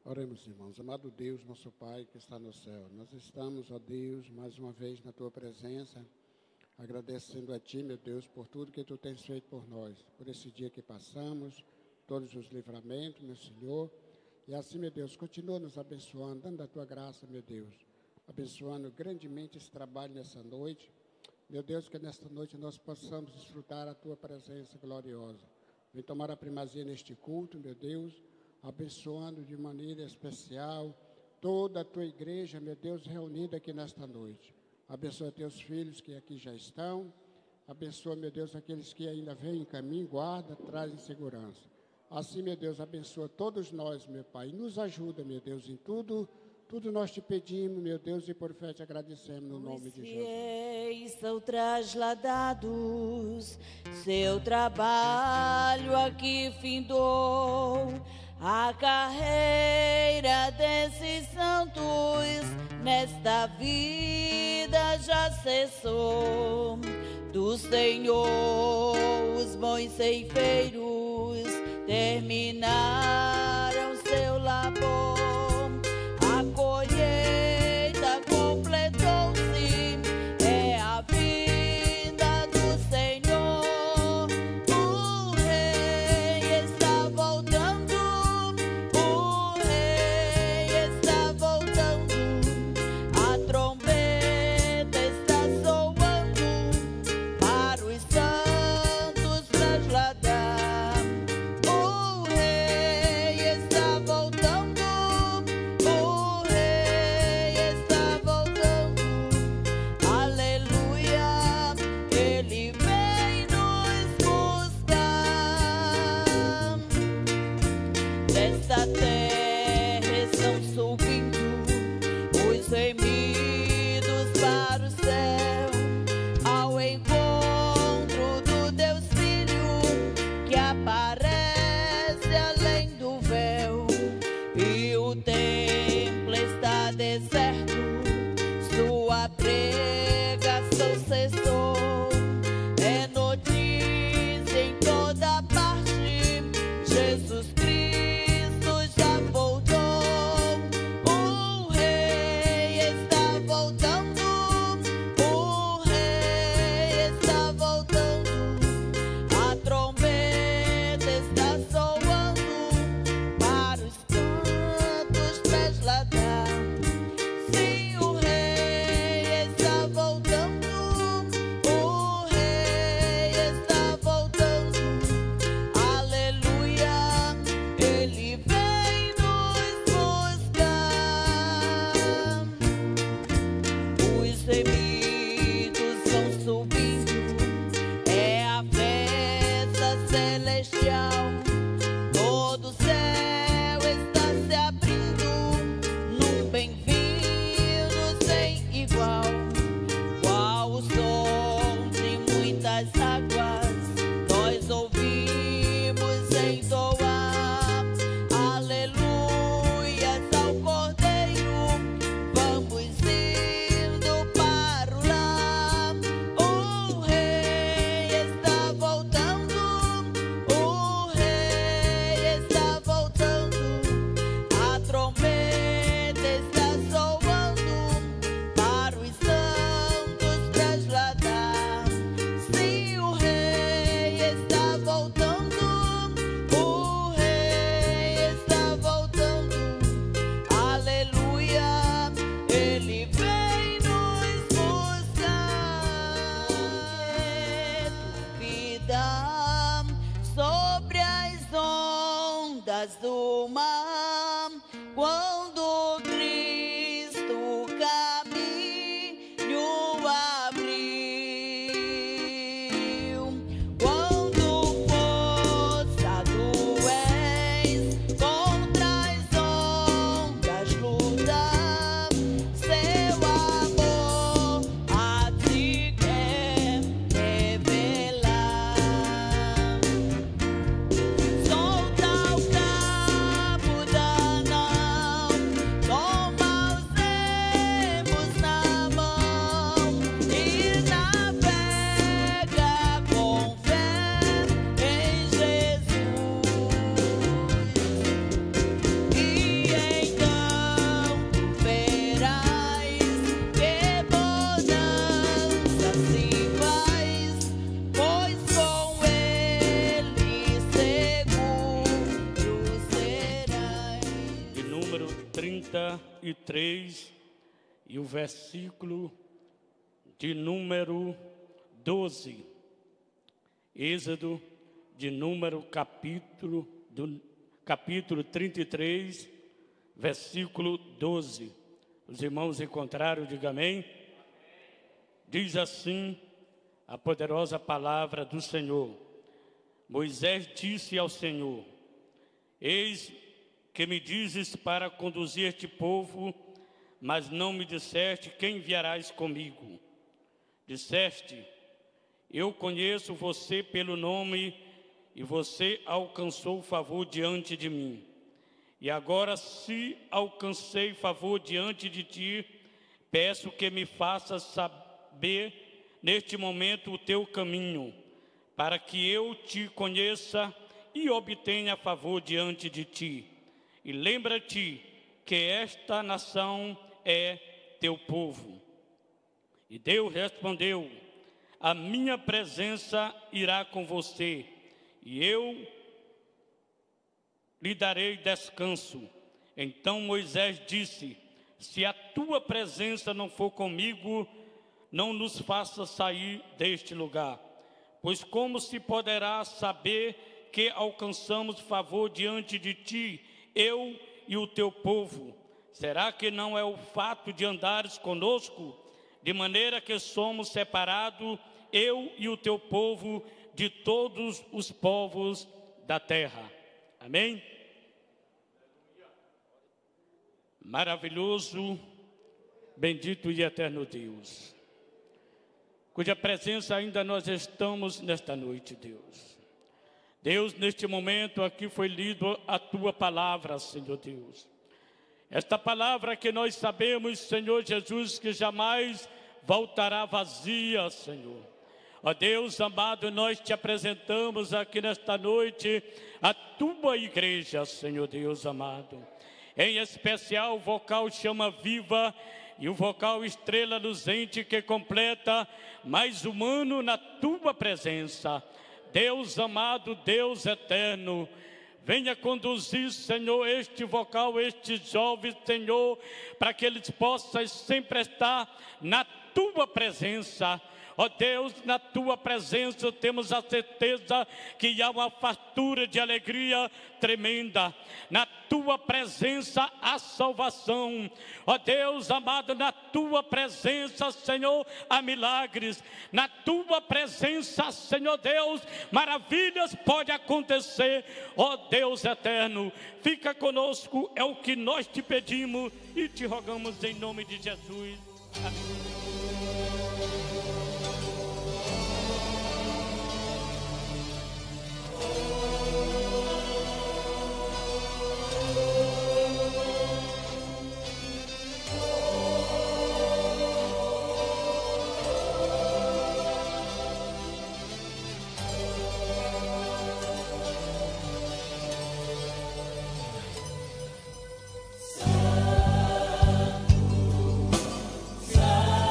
Oremos, irmãos. Amado Deus, nosso Pai que está no céu, nós estamos, ó Deus, mais uma vez na Tua presença, agradecendo a Ti, meu Deus, por tudo que Tu tens feito por nós, por esse dia que passamos, todos os livramentos, meu Senhor. E assim, meu Deus, continua nos abençoando, dando a Tua graça, meu Deus, abençoando grandemente esse trabalho nessa noite. Meu Deus, que nesta noite nós possamos desfrutar a Tua presença gloriosa. Vem tomar a primazia neste culto, meu Deus, abençoando de maneira especial toda a Tua igreja, meu Deus, reunida aqui nesta noite. Abençoa Teus filhos que aqui já estão. Abençoa, meu Deus, aqueles que ainda vêm em caminho, guarda, traz em segurança. Assim, meu Deus, abençoa todos nós, meu Pai. Nos ajuda, meu Deus, em tudo. Tudo nós te pedimos, meu Deus, e por fé te agradecemos no nome de Jesus. Os são trasladados, seu trabalho aqui findou. A carreira desses santos nesta vida já cessou. Do Senhor os bons ceifeiros terminaram seu labor. A colheita completou-se, é a vinda do Senhor. O Rei está voltando, o Rei está voltando. A trombeta está soando para os santos trasladar. O Rei está voltando, o Rei está voltando. Aleluia, Ele vem nos buscar. Desta terra estão subindo os remidos para o céu, ao encontro do Deus Filho que aparece além do véu. E o templo está deserto, sua pregação cessou. É notícia em toda parte, Jesus Cristo já voltou. O Rei está voltando, o Rei está voltando. A trombeta está soando para os cantos trasladar. Sim, o Rei está voltando, o Rei está voltando. Aleluia, Ele vem nos buscar. Os remidos vão subindo, é a festa celestial. Todo o céu está se abrindo num bem-vindo sem igual. Qual o som de muitas águas nós ouvimos entoar. Aleluias ao Cordeiro, vamos indo para o lar. O Rei está voltando, o Rei está voltando. A trombeta está soando para os santos trasladar. Sim, o Rei está voltando, o Rei está voltando. Aleluia, Ele vem nos buscar. Vida sobre as ondas do mar, quando Cristo o caminho abriu. Quando forçado és contra as ondas lutar, seu amor a ti quer revelar. Solta o cabo 33 e o versículo de número 12. Êxodo de número capítulo 33, versículo 12. Os irmãos encontraram, diga amém. Diz assim a poderosa palavra do Senhor. Moisés disse ao Senhor: eis que me dizes para conduzir este povo, mas não me disseste quem enviarás comigo. Disseste: eu conheço você pelo nome, e você alcançou favor diante de mim. E agora, se alcancei favor diante de ti, peço que me faças saber neste momento o teu caminho, para que eu te conheça e obtenha favor diante de ti. E lembra-te que esta nação é teu povo. E Deus respondeu: a minha presença irá com você, e eu lhe darei descanso. Então Moisés disse: se a tua presença não for comigo, não nos faça sair deste lugar. Pois como se poderá saber que alcançamos favor diante de ti, eu e o teu povo? Será que não é o fato de andares conosco, de maneira que somos separados, eu e o teu povo, de todos os povos da terra? Amém? Maravilhoso, bendito e eterno Deus, cuja presença ainda nós estamos nesta noite, Deus. Deus, neste momento aqui foi lido a tua palavra, Senhor Deus. Esta palavra que nós sabemos, Senhor Jesus, que jamais voltará vazia, Senhor. Ó Deus amado, nós te apresentamos aqui nesta noite a tua igreja, Senhor Deus amado. Em especial o vocal Chama Viva e o vocal Estrela Luzente, que completa mais humano na tua presença. Deus amado, Deus eterno, venha conduzir, Senhor, este vocal, estes jovens, Senhor, para que eles possam sempre estar na tua presença. Ó Deus, na tua presença temos a certeza que há uma fartura de alegria tremenda. Na tua presença há salvação. Ó Deus amado, na tua presença, Senhor, há milagres. Na tua presença, Senhor Deus, maravilhas podem acontecer. Ó Deus eterno, fica conosco, é o que nós te pedimos e te rogamos em nome de Jesus. Amém. Santo, Santo.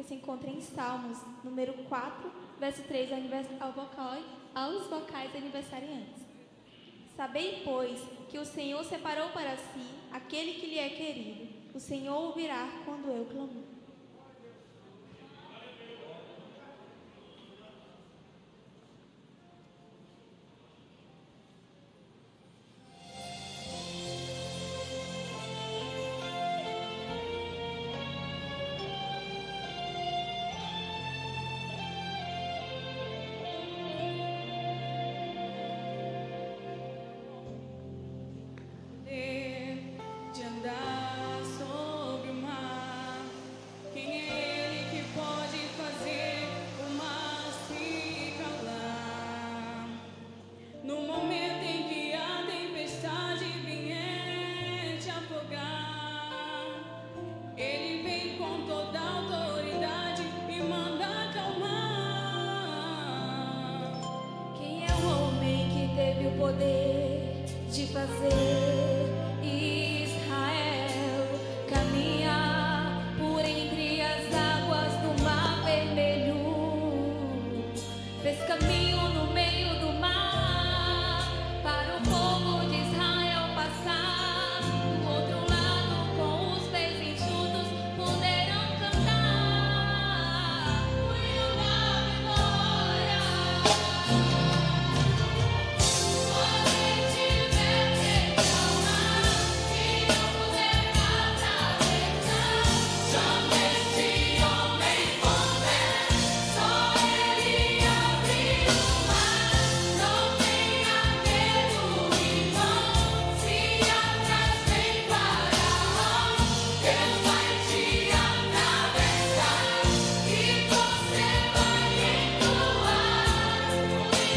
se encontra em Salmos, número 4, verso 3, aos vocais aniversariantes. Sabei, pois, que o Senhor separou para si aquele que lhe é querido. O Senhor ouvirá quando eu clamar. De andar sobre o mar, quem é ele que pode fazer o mar se calar? No momento em que a tempestade vier te afogar, ele vem com toda a autoridade e manda acalmar. Quem é o homem que teve o poder de fazer Israel caminhar por entre as águas do Mar Vermelho? Fez caminho no meio do mar para o povo de Israel passar. Do outro lado, com os pés enxutos, poderão cantar o hino da vitória. Podem te ver reclamar e não poder mais atravessar. Chama esse homem com fé, só ele abriu o mar. Não tenha medo, irmão, se atrás vem Faraó, Deus vai te atravessar e você vai entoar o hino da vitória.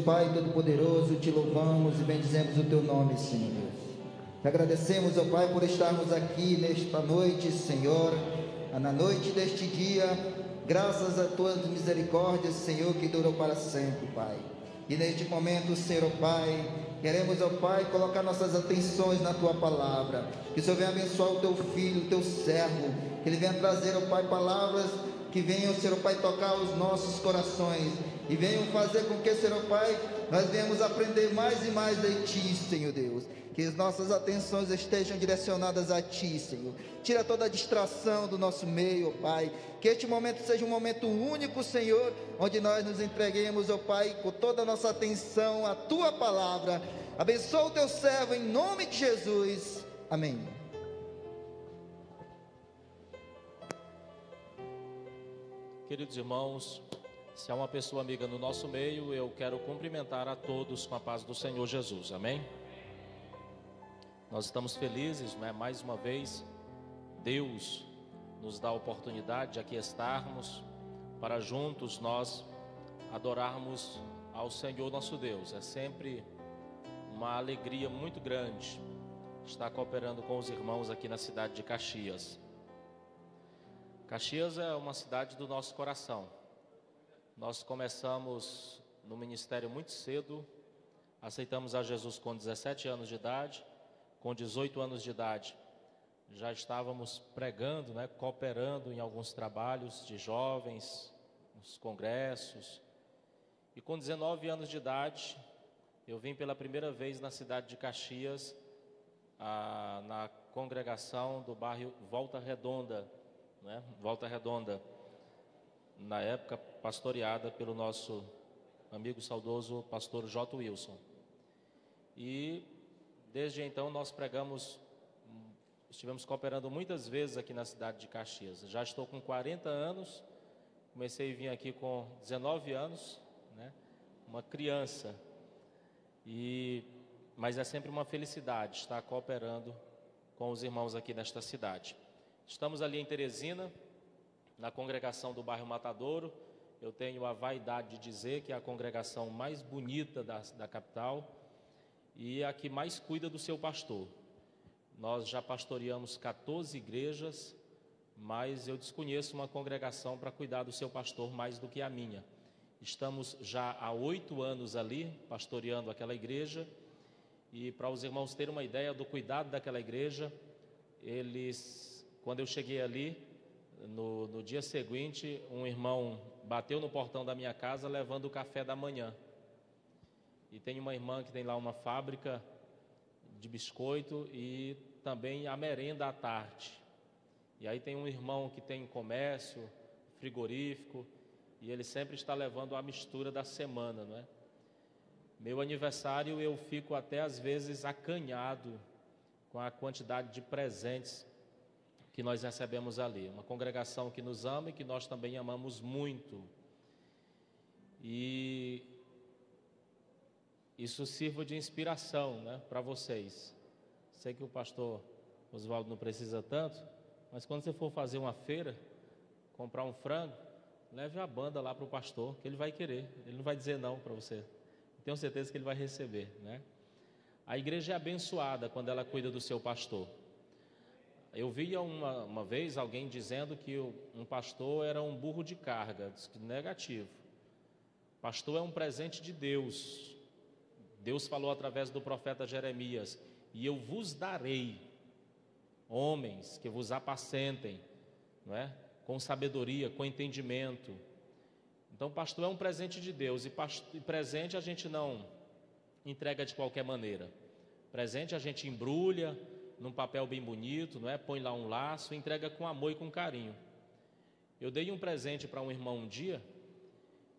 Pai Todo-Poderoso, te louvamos e bendizemos o teu nome, Senhor Deus. Te agradecemos, ó Pai, por estarmos aqui nesta noite, Senhor, na noite deste dia, graças a tuas misericórdias, Senhor, que durou para sempre, Pai. E neste momento, Senhor, ó Pai, queremos, ó Pai, colocar nossas atenções na tua palavra. Que o Senhor venha abençoar o teu filho, o teu servo, que ele venha trazer, ó Pai, palavras que venham, Senhor, ó Pai, tocar os nossos corações e venham fazer com que, Senhor, ó Pai, nós venhamos aprender mais e mais de ti, Senhor Deus. Que as nossas atenções estejam direcionadas a ti, Senhor. Tira toda a distração do nosso meio, ó Pai. Que este momento seja um momento único, Senhor, onde nós nos entreguemos, ó Pai, com toda a nossa atenção à tua palavra. Abençoa o teu servo em nome de Jesus. Amém. Queridos irmãos, se há uma pessoa amiga no nosso meio, eu quero cumprimentar a todos com a paz do Senhor Jesus. Amém? Nós estamos felizes, né? Mais uma vez, Deus nos dá a oportunidade de aqui estarmos para juntos nós adorarmos ao Senhor nosso Deus. É sempre uma alegria muito grande estar cooperando com os irmãos aqui na cidade de Caxias. Caxias é uma cidade do nosso coração. Nós começamos no ministério muito cedo, aceitamos a Jesus com 17 anos de idade. Com 18 anos de idade, já estávamos pregando, né, cooperando em alguns trabalhos de jovens, nos congressos. E com 19 anos de idade, eu vim pela primeira vez na cidade de Caxias, na congregação do bairro Volta Redonda, né, Volta Redonda, na época pastoreada pelo nosso amigo saudoso pastor J. Wilson. E desde então nós estivemos cooperando muitas vezes aqui na cidade de Caxias. Já estou com 40 anos, comecei a vir aqui com 19 anos, né? Uma criança. Mas é sempre uma felicidade estar cooperando com os irmãos aqui nesta cidade. Estamos ali em Teresina, na congregação do bairro Matadouro. Eu tenho a vaidade de dizer que é a congregação mais bonita da capital e a que mais cuida do seu pastor. Nós já pastoreamos 14 igrejas, mas eu desconheço uma congregação para cuidar do seu pastor mais do que a minha. Estamos já há 8 anos ali, pastoreando aquela igreja, e para os irmãos terem uma ideia do cuidado daquela igreja, quando eu cheguei ali, no dia seguinte, um irmão bateu no portão da minha casa levando o café da manhã. E tem uma irmã que tem lá uma fábrica de biscoito e também a merenda à tarde. E aí tem um irmão que tem comércio, frigorífico, e ele sempre está levando a mistura da semana, não é? Meu aniversário eu fico até às vezes acanhado com a quantidade de presentes que nós recebemos ali. Uma congregação que nos ama e que nós também amamos muito. E isso sirva de inspiração, né, para vocês. Sei que o pastor Oswaldo não precisa tanto, mas quando você for fazer uma feira, comprar um frango, leve a banda lá para o pastor, que ele vai querer, ele não vai dizer não para você. Tenho certeza que ele vai receber, né? A igreja é abençoada quando ela cuida do seu pastor. Eu via uma vez alguém dizendo que um pastor era um burro de carga. Negativo. Pastor é um presente de Deus. Deus falou através do profeta Jeremias: e eu vos darei homens que vos apacentem, não é? Com sabedoria, com entendimento. Então, pastor é um presente de Deus, e presente a gente não entrega de qualquer maneira. Presente a gente embrulha num papel bem bonito, não é? Põe lá um laço, entrega com amor e com carinho. Eu dei um presente para um irmão um dia,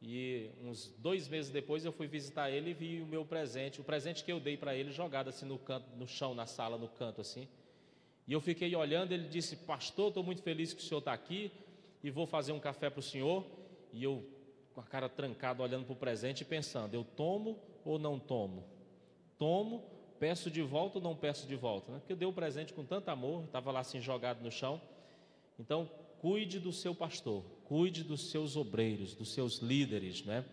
e uns 2 meses depois eu fui visitar ele e vi o meu presente, o presente que eu dei para ele jogado assim no canto, no chão, na sala, no canto assim. E eu fiquei olhando, ele disse: pastor, estou muito feliz que o senhor está aqui e vou fazer um café para o senhor. E eu, com a cara trancada, olhando para o presente e pensando: eu tomo ou não tomo? Tomo, peço de volta ou não peço de volta? Né? Porque eu dei o presente com tanto amor, estava lá assim jogado no chão. Então, cuide do seu pastor, cuide dos seus obreiros, dos seus líderes, né?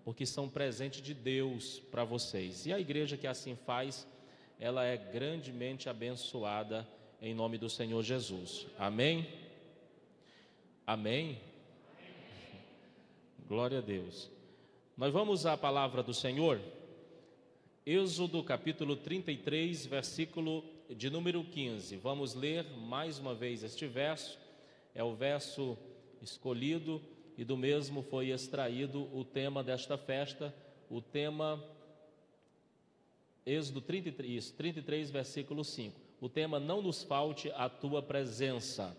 porque são presente de Deus para vocês. E a igreja que assim faz, ela é grandemente abençoada em nome do Senhor Jesus. Amém? Amém? Glória a Deus. Nós vamos à palavra do Senhor. Êxodo capítulo 33, versículo de número 15. Vamos ler mais uma vez este verso. É o verso escolhido e do mesmo foi extraído o tema desta festa, o tema Êxodo 33, versículo 5. O tema: não nos falte a tua presença.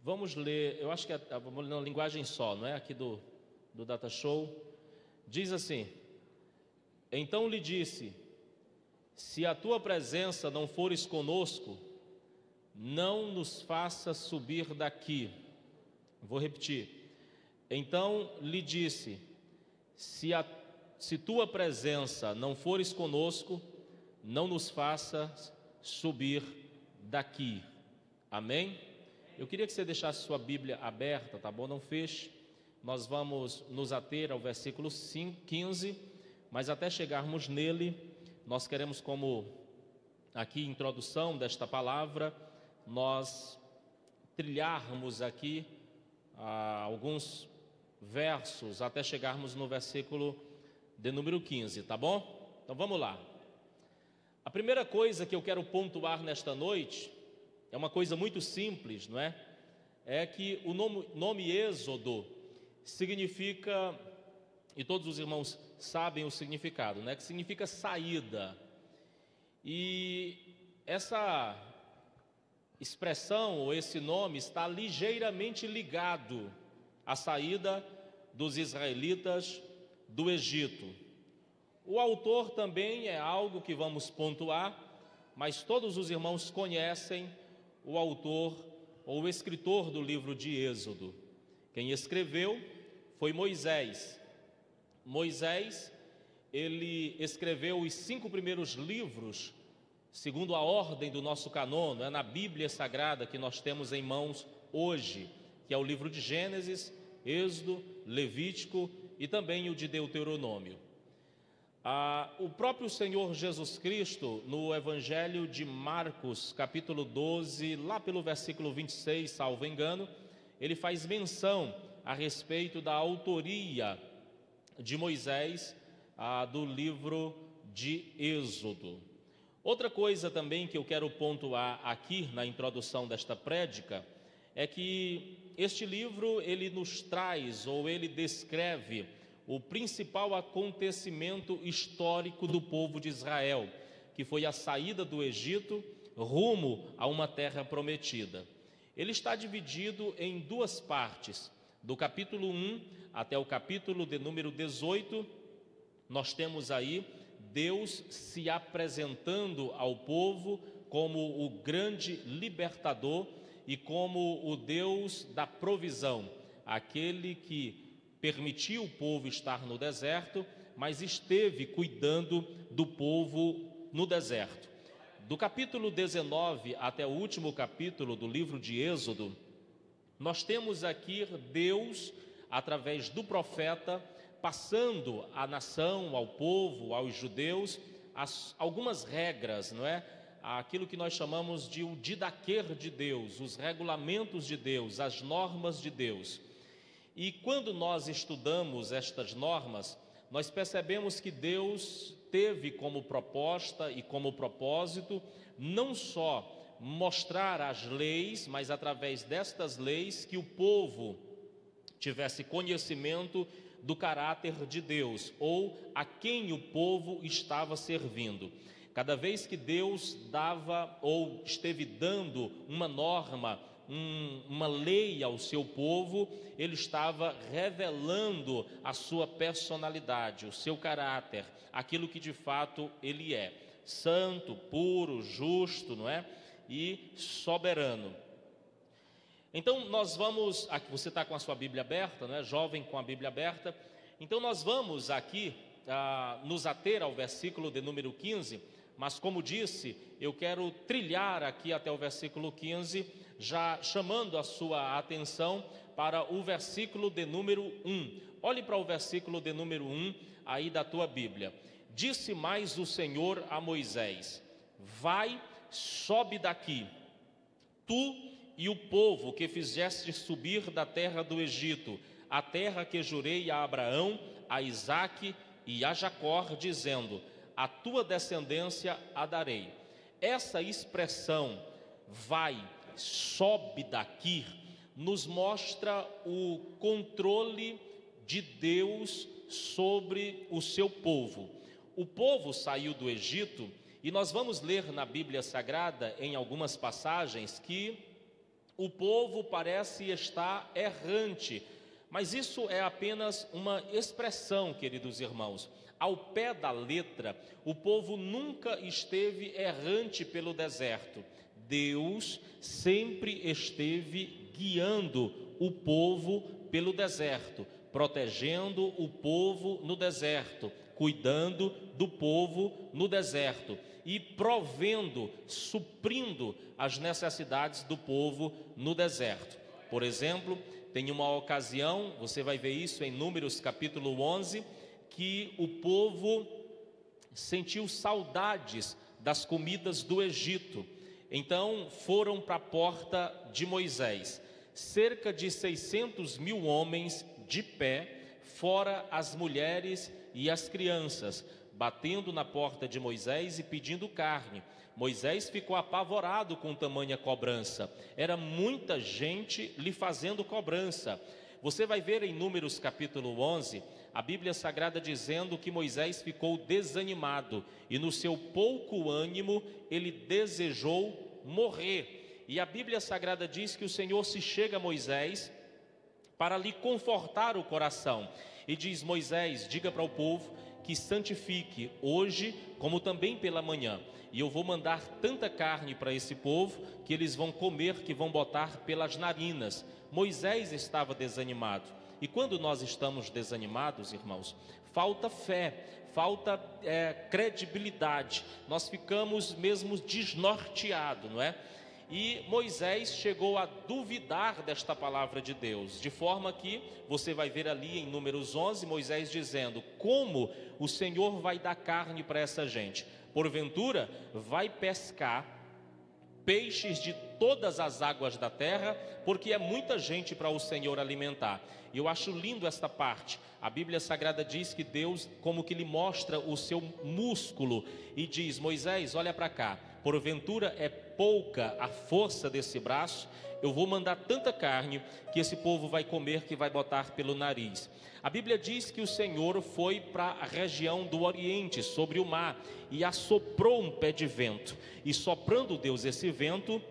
Vamos ler, eu acho que vamos ler uma linguagem só, não é? Aqui do Data Show. Diz assim: então lhe disse, se a tua presença não fores conosco, não nos faça subir daqui. Vou repetir. Então lhe disse, se tua presença não fores conosco, não nos faças subir daqui. Amém? Eu queria que você deixasse sua Bíblia aberta, tá bom? Não feche. Nós vamos nos ater ao versículo 15, mas até chegarmos nele, nós queremos, como aqui introdução desta palavra, nós trilharmos aqui alguns versos até chegarmos no versículo de número 15, tá bom? Então vamos lá. A primeira coisa que eu quero pontuar nesta noite é uma coisa muito simples, não é? É que o nome Êxodo significa, e todos os irmãos sabem o significado, né? Que significa saída. E essa expressão ou esse nome está ligeiramente ligado à saída dos israelitas do Egito. O autor também é algo que vamos pontuar, mas todos os irmãos conhecem o autor ou o escritor do livro de Êxodo. Quem escreveu foi Moisés. Moisés, ele escreveu os 5 primeiros livros, segundo a ordem do nosso cânon, não é? Na Bíblia Sagrada que nós temos em mãos hoje, que é o livro de Gênesis, Êxodo, Levítico e também o de Deuteronômio. O próprio Senhor Jesus Cristo, no Evangelho de Marcos, capítulo 12, lá pelo versículo 26, salvo engano, ele faz menção a respeito da autoria de Moisés do livro de Êxodo. Outra coisa também que eu quero pontuar aqui na introdução desta prédica é que este livro ele nos traz ou ele descreve o principal acontecimento histórico do povo de Israel, que foi a saída do Egito rumo a uma terra prometida. Ele está dividido em 2 partes. Do capítulo 1 até o capítulo de número 18, nós temos aí Deus se apresentando ao povo como o grande libertador e como o Deus da provisão, aquele que permitiu o povo estar no deserto, mas esteve cuidando do povo no deserto. Do capítulo 19 até o último capítulo do livro de Êxodo, nós temos aqui Deus, através do profeta, passando à nação, ao povo, aos judeus, algumas regras, não é? Aquilo que nós chamamos de o didaquer de Deus, os regulamentos de Deus, as normas de Deus. E quando nós estudamos estas normas, nós percebemos que Deus teve como proposta e como propósito não só mostrar as leis, mas através destas leis que o povo tivesse conhecimento do caráter de Deus, ou a quem o povo estava servindo. Cada vez que Deus dava ou esteve dando uma norma, uma lei ao seu povo, ele estava revelando a sua personalidade, o seu caráter, aquilo que de fato ele é: santo, puro, justo, não é? E soberano. Então nós vamos, aqui você está com a sua Bíblia aberta, né? Jovem com a Bíblia aberta. Então nós vamos aqui nos ater ao versículo de número 15, mas como disse, eu quero trilhar aqui até o versículo 15, já chamando a sua atenção para o versículo de número 1. Olhe para o versículo de número 1 aí da tua Bíblia. Disse mais o Senhor a Moisés: vai, sobe daqui, tu e o povo que fizeste subir da terra do Egito, a terra que jurei a Abraão, a Isaque e a Jacó, dizendo: a tua descendência a darei. Essa expressão, vai, sobe daqui, nos mostra o controle de Deus sobre o seu povo. O povo saiu do Egito, e nós vamos ler na Bíblia Sagrada, em algumas passagens, que o povo parece estar errante, mas isso é apenas uma expressão, queridos irmãos. Ao pé da letra, o povo nunca esteve errante pelo deserto. Deus sempre esteve guiando o povo pelo deserto, protegendo o povo no deserto, cuidando do povo no deserto e provendo, suprindo as necessidades do povo no deserto. Por exemplo, tem uma ocasião, você vai ver isso em Números capítulo 11, que o povo sentiu saudades das comidas do Egito. Então foram para a porta de Moisés, cerca de 600.000 homens de pé, fora as mulheres e as crianças, batendo na porta de Moisés e pedindo carne. Moisés ficou apavorado com tamanha cobrança. Era muita gente lhe fazendo cobrança. Você vai ver em Números capítulo 11, a Bíblia Sagrada dizendo que Moisés ficou desanimado e no seu pouco ânimo ele desejou morrer. E a Bíblia Sagrada diz que o Senhor se chega a Moisés para lhe confortar o coração e diz: Moisés, diga para o povo que santifique hoje como também pela manhã, e eu vou mandar tanta carne para esse povo que eles vão comer, que vão botar pelas narinas. Moisés estava desanimado, e quando nós estamos desanimados, irmãos, falta fé, falta credibilidade, nós ficamos mesmo desnorteados, não é? E Moisés chegou a duvidar desta palavra de Deus, de forma que você vai ver ali em Números 11, Moisés dizendo: como o Senhor vai dar carne para essa gente? Porventura vai pescar peixes de todas as águas da terra, porque é muita gente para o Senhor alimentar. E eu acho lindo esta parte. A Bíblia Sagrada diz que Deus como que lhe mostra o seu músculo e diz: Moisés, olha para cá, porventura é pouca a força desse braço? Eu vou mandar tanta carne que esse povo vai comer, que vai botar pelo nariz. A Bíblia diz que o Senhor foi para a região do Oriente, sobre o mar, e assoprou um pé de vento, e soprando Deus esse vento,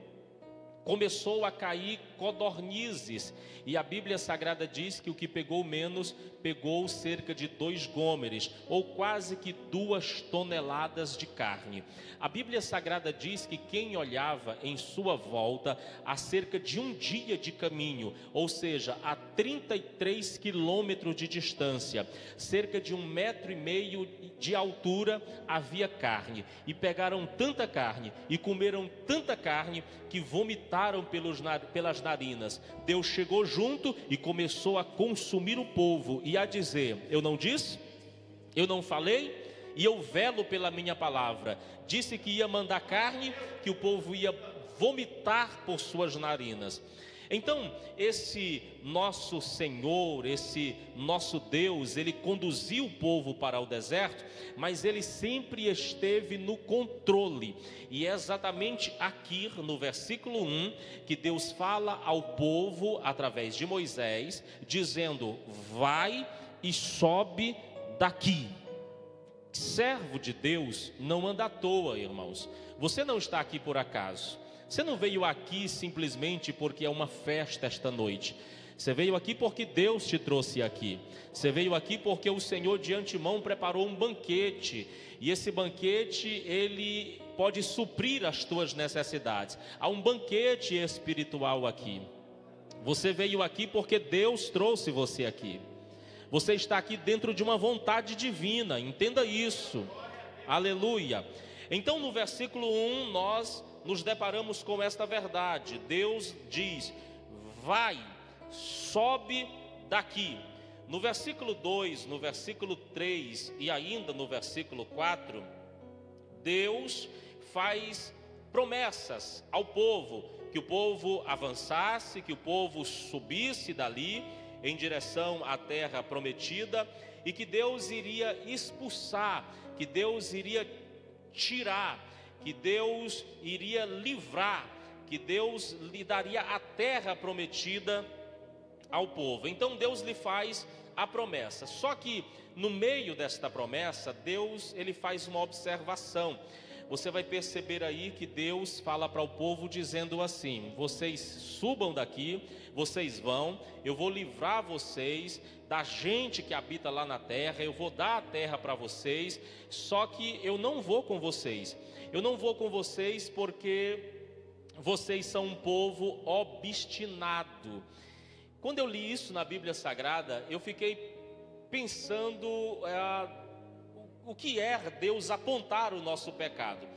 começou a cair codornizes, e a Bíblia Sagrada diz que o que pegou menos, pegou cerca de 2 gômeres, ou quase que 2 toneladas de carne. A Bíblia Sagrada diz que quem olhava em sua volta, a cerca de 1 dia de caminho, ou seja, a 33 quilômetros de distância, cerca de 1,5 metro de altura, havia carne, e pegaram tanta carne, e comeram tanta carne, que vomitaram pelas narinas. Deus chegou junto e começou a consumir o povo e a dizer: eu não disse? Eu não falei? E eu velo pela minha palavra. Disse que ia mandar carne, que o povo ia vomitar por suas narinas. Então, esse nosso Senhor, esse nosso Deus, ele conduziu o povo para o deserto, mas ele sempre esteve no controle. E é exatamente aqui no versículo 1 que Deus fala ao povo através de Moisés, dizendo: vai e sobe daqui. Servo de Deus não anda à toa, irmãos. Você não está aqui por acaso. Você não veio aqui simplesmente porque é uma festa esta noite. Você veio aqui porque Deus te trouxe aqui. Você veio aqui porque o Senhor de antemão preparou um banquete. E esse banquete, ele pode suprir as tuas necessidades. Há um banquete espiritual aqui. Você veio aqui porque Deus trouxe você aqui. Você está aqui dentro de uma vontade divina. Entenda isso. Aleluia. Então no versículo 1 nós nos deparamos com esta verdade. Deus diz: vai, sobe daqui. No versículo 2, no versículo 3 e ainda no versículo 4, Deus faz promessas ao povo, que o povo avançasse, que o povo subisse dali em direção à terra prometida, e que Deus iria expulsar, que Deus iria tirar, que Deus iria livrar, que Deus lhe daria a terra prometida ao povo. Então Deus lhe faz a promessa. Só que no meio desta promessa, Deus ele faz uma observação. Você vai perceber aí que Deus fala para o povo dizendo assim: vocês subam daqui, vocês vão, eu vou livrar vocês da gente que habita lá na terra, eu vou dar a terra para vocês, só que eu não vou com vocês. Eu não vou com vocês porque vocês são um povo obstinado. Quando eu li isso na Bíblia Sagrada, eu fiquei pensando o que é Deus apontar o nosso pecado.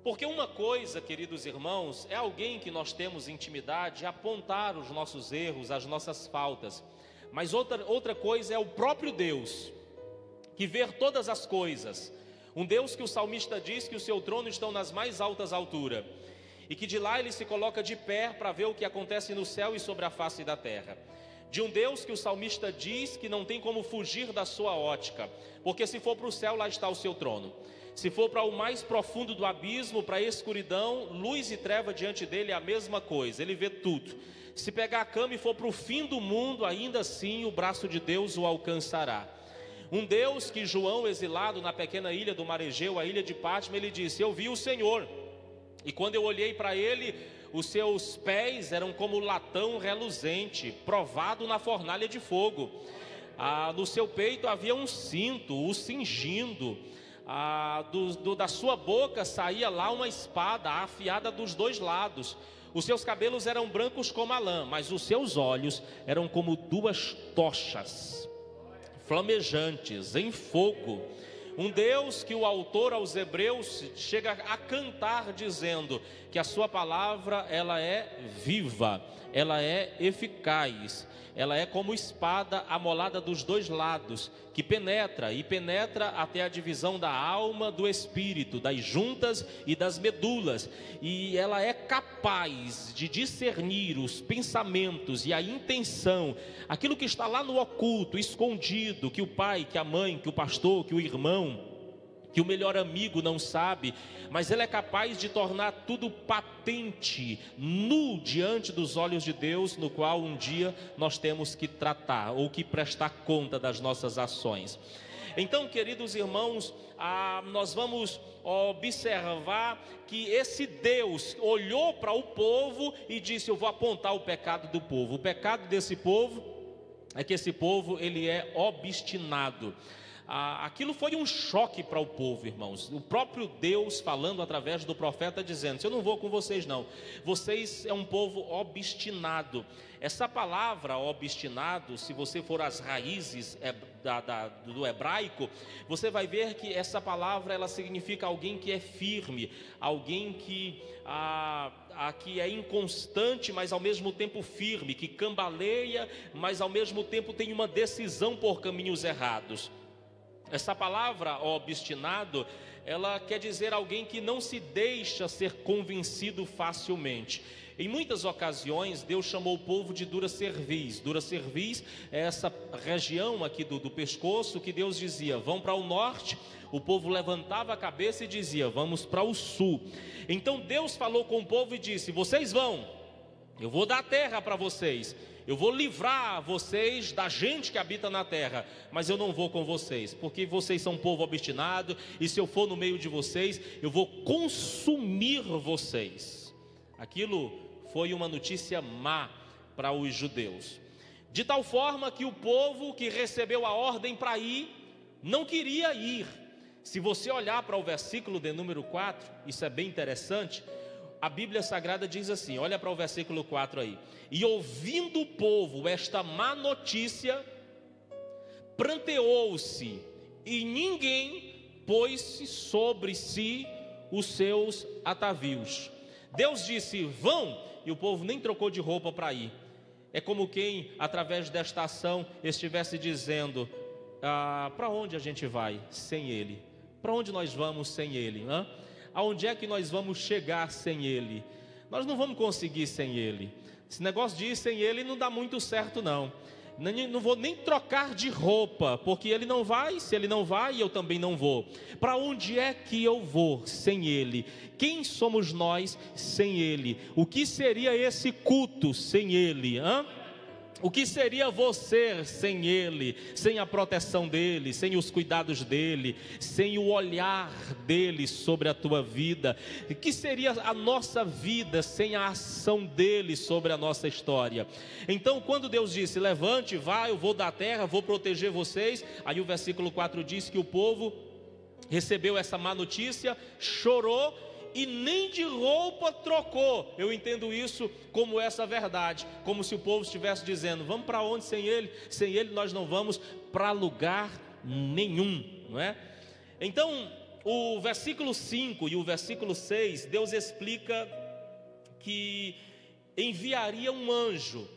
Porque uma coisa, queridos irmãos, é alguém que nós temos intimidade apontar os nossos erros, as nossas faltas. Mas outra coisa é o próprio Deus, que vê todas as coisas. Um Deus que o salmista diz que o seu trono está nas mais altas alturas, e que de lá ele se coloca de pé para ver o que acontece no céu e sobre a face da terra. De um Deus que o salmista diz que não tem como fugir da sua ótica, porque se for para o céu, lá está o seu trono. Se for para o mais profundo do abismo, para a escuridão, luz e treva diante dele é a mesma coisa, ele vê tudo. Se pegar a cama e for para o fim do mundo, ainda assim o braço de Deus o alcançará. Um Deus que João, exilado na pequena ilha do Mar Egeu, a ilha de Pátmos, ele disse: eu vi o Senhor, e quando eu olhei para ele, os seus pés eram como latão reluzente, provado na fornalha de fogo. No seu peito havia um cinto, o cingindo. Da sua boca saía lá uma espada afiada dos dois lados. Os seus cabelos eram brancos como a lã, mas os seus olhos eram como duas tochas flamejantes em fogo. Um Deus que o autor aos Hebreus chega a cantar dizendo que a sua palavra ela é viva, ela é eficaz, ela é como espada amolada dos dois lados, que penetra até a divisão da alma do espírito, das juntas e das medulas, e ela é capaz de discernir os pensamentos e a intenção, aquilo que está lá no oculto, escondido, que o pai, que a mãe, que o pastor, que o irmão, que o melhor amigo não sabe, mas ele é capaz de tornar tudo patente, nu diante dos olhos de Deus, no qual um dia nós temos que tratar ou que prestar conta das nossas ações. Então, queridos irmãos, nós vamos observar que esse Deus olhou para o povo e disse: eu vou apontar o pecado do povo. O pecado desse povo é que esse povo ele é obstinado. Aquilo foi um choque para o povo, irmãos. O próprio Deus falando através do profeta dizendo: eu não vou com vocês não, vocês é um povo obstinado. Essa palavra obstinado, se você for às raízes do hebraico, você vai ver que essa palavra ela significa alguém que é firme, alguém que é inconstante, mas ao mesmo tempo firme, que cambaleia, mas ao mesmo tempo tem uma decisão por caminhos errados. Essa palavra obstinado, ela quer dizer alguém que não se deixa ser convencido facilmente. Em muitas ocasiões, Deus chamou o povo de dura cerviz. Dura cerviz é essa região aqui do pescoço que Deus dizia: vão para o norte. O povo levantava a cabeça e dizia: vamos para o sul. Então Deus falou com o povo e disse: vocês vão, eu vou dar terra para vocês. Eu vou livrar vocês da gente que habita na terra, mas eu não vou com vocês, porque vocês são um povo obstinado, e se eu for no meio de vocês, eu vou consumir vocês. Aquilo foi uma notícia má para os judeus, de tal forma que o povo que recebeu a ordem para ir, não queria ir. Se você olhar para o versículo de número 4, isso é bem interessante. A Bíblia Sagrada diz assim, olha para o versículo 4 aí: e ouvindo o povo esta má notícia, pranteou-se, e ninguém pôs-se sobre si os seus atavios. Deus disse: vão, e o povo nem trocou de roupa para ir. É como quem, através desta ação, estivesse dizendo: para onde a gente vai sem Ele? Para onde nós vamos sem Ele? Aonde é que nós vamos chegar sem Ele? Nós não vamos conseguir sem Ele. Esse negócio de ir sem Ele não dá muito certo, não. Não vou nem trocar de roupa, porque Ele não vai. Se Ele não vai, eu também não vou. Para onde é que eu vou sem Ele? Quem somos nós sem Ele? O que seria esse culto sem Ele? O que seria você sem Ele, sem a proteção dEle, sem os cuidados dEle, sem o olhar dEle sobre a tua vida? O que seria a nossa vida sem a ação dEle sobre a nossa história? Então, quando Deus disse: levante, vá, eu vou dar terra, vou proteger vocês, aí o versículo 4 diz que o povo recebeu essa má notícia, chorou e nem de roupa trocou. Eu entendo isso como essa verdade, como se o povo estivesse dizendo: vamos para onde sem Ele? Sem Ele nós não vamos para lugar nenhum, não é? Então, o versículo 5 e o versículo 6, Deus explica que enviaria um anjo,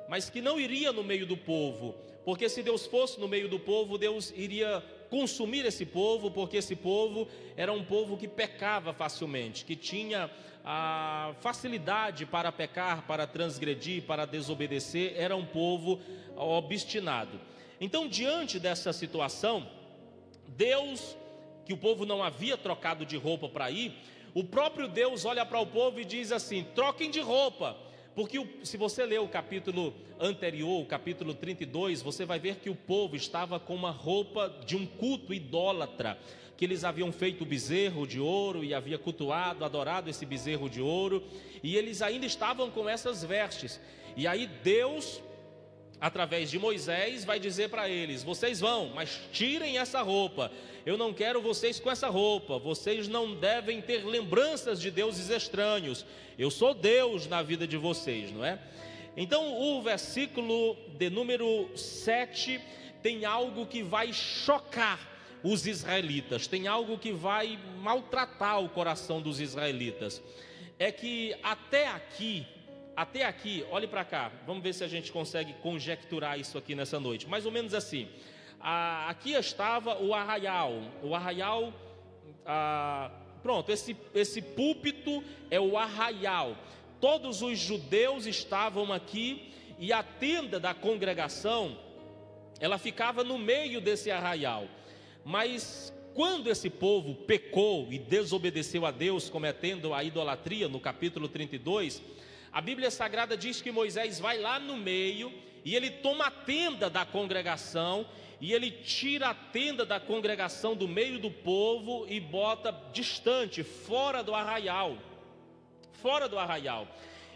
mas que não iria no meio do povo, porque se Deus fosse no meio do povo, Deus iria consumir esse povo, porque esse povo era um povo que pecava facilmente, que tinha a facilidade para pecar, para transgredir, para desobedecer. Era um povo obstinado. Então, diante dessa situação, Deus, que o povo não havia trocado de roupa para ir, o próprio Deus olha para o povo e diz assim: troquem de roupa. Porque se você ler o capítulo anterior, o capítulo 32, você vai ver que o povo estava com uma roupa de um culto idólatra, que eles haviam feito bezerro de ouro e havia cultuado, adorado esse bezerro de ouro, e eles ainda estavam com essas vestes. E aí Deus, através de Moisés, vai dizer para eles: vocês vão, mas tirem essa roupa. Eu não quero vocês com essa roupa. Vocês não devem ter lembranças de deuses estranhos. Eu sou Deus na vida de vocês, não é? Então o versículo de número 7 tem algo que vai chocar os israelitas, tem algo que vai maltratar o coração dos israelitas. É que até aqui, olhe para cá, vamos ver se a gente consegue conjecturar isso aqui nessa noite. Mais ou menos assim: aqui estava o arraial, pronto, esse púlpito é o arraial. Todos os judeus estavam aqui, e a tenda da congregação, ela ficava no meio desse arraial. Mas quando esse povo pecou e desobedeceu a Deus, cometendo a idolatria, no capítulo 32, a Bíblia Sagrada diz que Moisés vai lá no meio e ele toma a tenda da congregação, e ele tira a tenda da congregação do meio do povo e bota distante, fora do arraial.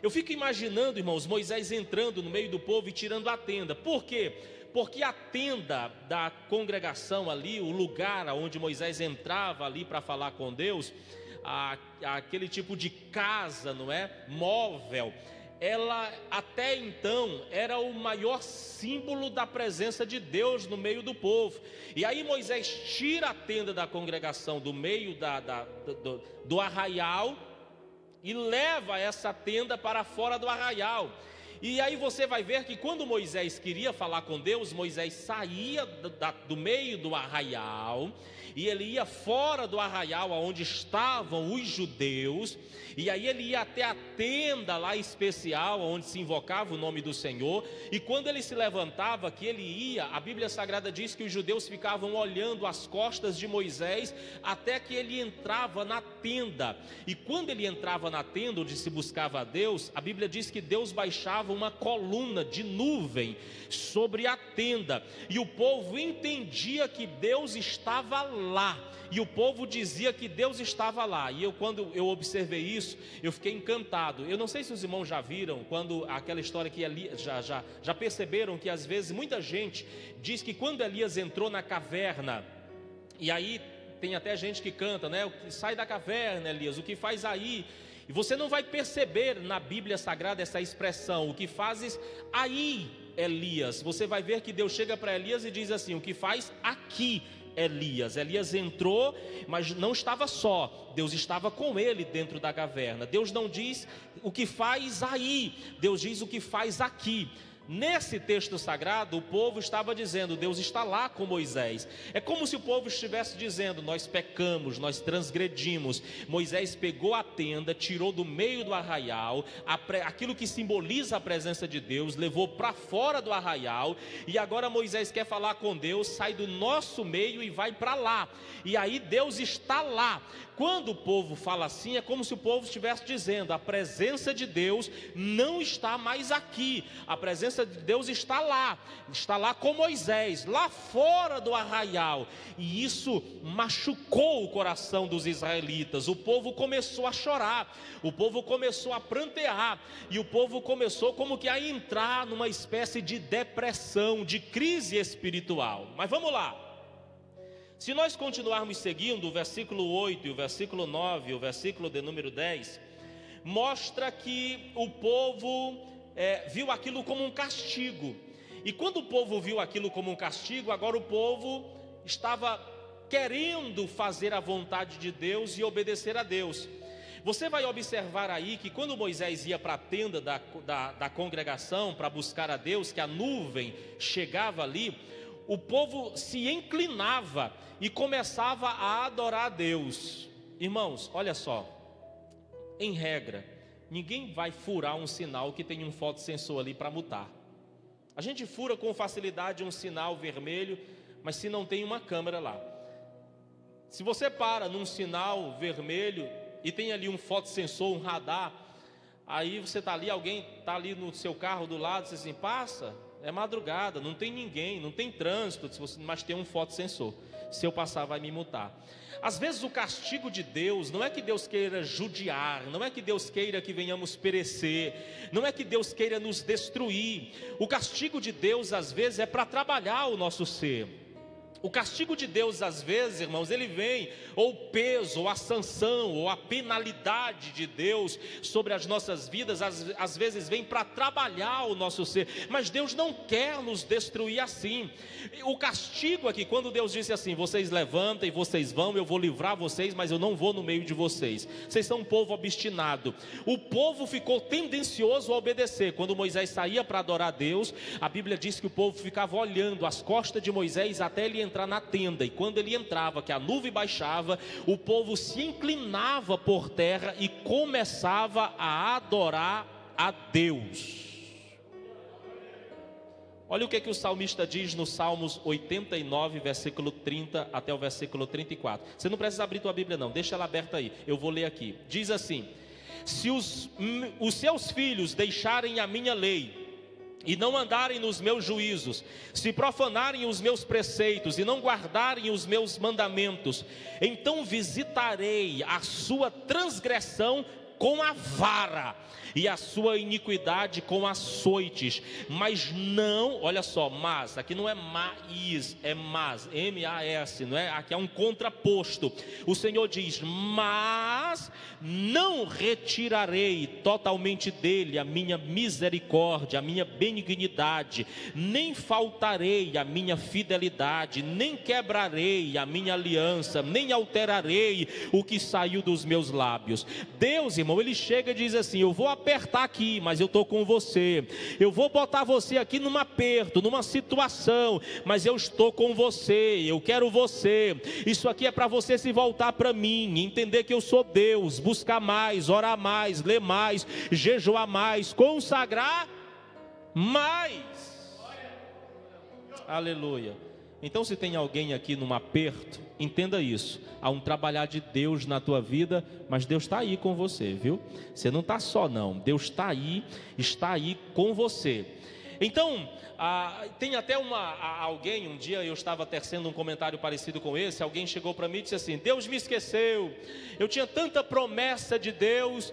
Eu fico imaginando, irmãos, Moisés entrando no meio do povo e tirando a tenda. Por quê? Porque a tenda da congregação ali, o lugar onde Moisés entrava ali para falar com Deus, aquele tipo de casa, não é? Móvel, ela até então era o maior símbolo da presença de Deus no meio do povo. E aí Moisés tira a tenda da congregação do meio do arraial e leva essa tenda para fora do arraial. E aí você vai ver que quando Moisés queria falar com Deus, Moisés saía do meio do arraial e ele ia fora do arraial onde estavam os judeus, e aí ele ia até a tenda lá especial onde se invocava o nome do Senhor. E quando ele se levantava, que ele ia, a Bíblia Sagrada diz que os judeus ficavam olhando as costas de Moisés até que ele entrava na tenda. E quando ele entrava na tenda onde se buscava a Deus, a Bíblia diz que Deus baixava uma coluna de nuvem sobre a tenda, e o povo entendia que Deus estava lá, e o povo dizia que Deus estava lá. E quando eu observei isso, eu fiquei encantado. Eu não sei se os irmãos já viram, quando aquela história que Elias, já perceberam que às vezes muita gente diz que quando Elias entrou na caverna, e aí tem até gente que canta, né? Sai da caverna, Elias, o que faz aí? E você não vai perceber na Bíblia Sagrada essa expressão, o que fazes aí, Elias. Você vai ver que Deus chega para Elias e diz assim: o que faz aqui, Elias? Elias entrou, mas não estava só, Deus estava com ele dentro da caverna. Deus não diz o que faz aí, Deus diz o que faz aqui. Nesse texto sagrado, o povo estava dizendo, Deus está lá com Moisés. É como se o povo estivesse dizendo, nós pecamos, nós transgredimos. Moisés pegou a tenda, tirou do meio do arraial, aquilo que simboliza a presença de Deus, levou para fora do arraial, e agora Moisés quer falar com Deus, sai do nosso meio e vai para lá. E aí Deus está lá. Quando o povo fala assim, é como se o povo estivesse dizendo, a presença de Deus não está mais aqui, a presença de Deus está lá com Moisés, lá fora do arraial. E isso machucou o coração dos israelitas. O povo começou a chorar, o povo começou a prantear, e o povo começou como que a entrar numa espécie de depressão, de crise espiritual. Mas vamos lá. Se nós continuarmos seguindo, o versículo 8 e o versículo 9, o versículo de número 10, mostra que o povo viu aquilo como um castigo. E quando o povo viu aquilo como um castigo, agora o povo estava querendo fazer a vontade de Deus e obedecer a Deus. Você vai observar aí que quando Moisés ia para a tenda da congregação para buscar a Deus, que a nuvem chegava ali, o povo se inclinava e começava a adorar a Deus. Irmãos, olha só, em regra, ninguém vai furar um sinal que tem um fotossensor ali para mutar. A gente fura com facilidade um sinal vermelho, mas se não tem uma câmera lá. Se você para num sinal vermelho e tem ali um fotossensor, um radar, aí você está ali, alguém está ali no seu carro do lado, você assim, passa, é madrugada, não tem ninguém, não tem trânsito, mas tem um fotossensor. Se eu passar vai me multar. Às vezes o castigo de Deus não é que Deus queira judiar, não é que Deus queira que venhamos perecer, não é que Deus queira nos destruir. O castigo de Deus às vezes é para trabalhar o nosso ser. O castigo de Deus às vezes, irmãos, ele vem, ou o peso, ou a sanção, ou a penalidade de Deus sobre as nossas vidas, às vezes vem para trabalhar o nosso ser, mas Deus não quer nos destruir assim. O castigo aqui, quando Deus disse assim, vocês levantem, vocês vão, eu vou livrar vocês, mas eu não vou no meio de vocês. Vocês são um povo obstinado. O povo ficou tendencioso a obedecer. Quando Moisés saía para adorar a Deus, a Bíblia diz que o povo ficava olhando as costas de Moisés até ele entrar na tenda, e quando ele entrava, que a nuvem baixava, o povo se inclinava por terra e começava a adorar a Deus. Olha o que o salmista diz no Salmos 89, versículo 30 até o versículo 34. Você não precisa abrir tua Bíblia não, deixa ela aberta aí, eu vou ler aqui. Diz assim: se os seus filhos deixarem a minha lei e não andarem nos meus juízos, se profanarem os meus preceitos e não guardarem os meus mandamentos, então visitarei a sua transgressão com a vara e a sua iniquidade com açoites, mas não, olha só, mas, aqui não é mais, é mas, M-A-S, não é? Aqui é um contraposto. O Senhor diz, mas não retirarei totalmente dele a minha misericórdia, a minha benignidade, nem faltarei a minha fidelidade, nem quebrarei a minha aliança, nem alterarei o que saiu dos meus lábios. Deus, irmão, ele chega e diz assim, eu vou apertar aqui, mas eu estou com você, eu vou botar você aqui num aperto, numa situação, mas eu estou com você, eu quero você. Isso aqui é para você se voltar para mim, entender que eu sou Deus, buscar mais, orar mais, ler mais, jejuar mais, consagrar mais. Aleluia. Então, se tem alguém aqui num aperto, entenda isso, há um trabalhar de Deus na tua vida, mas Deus está aí com você, viu? Você não está só não, Deus está aí com você. Então, tem até alguém, um dia eu estava tecendo um comentário parecido com esse, alguém chegou para mim e disse assim, Deus me esqueceu, eu tinha tanta promessa de Deus,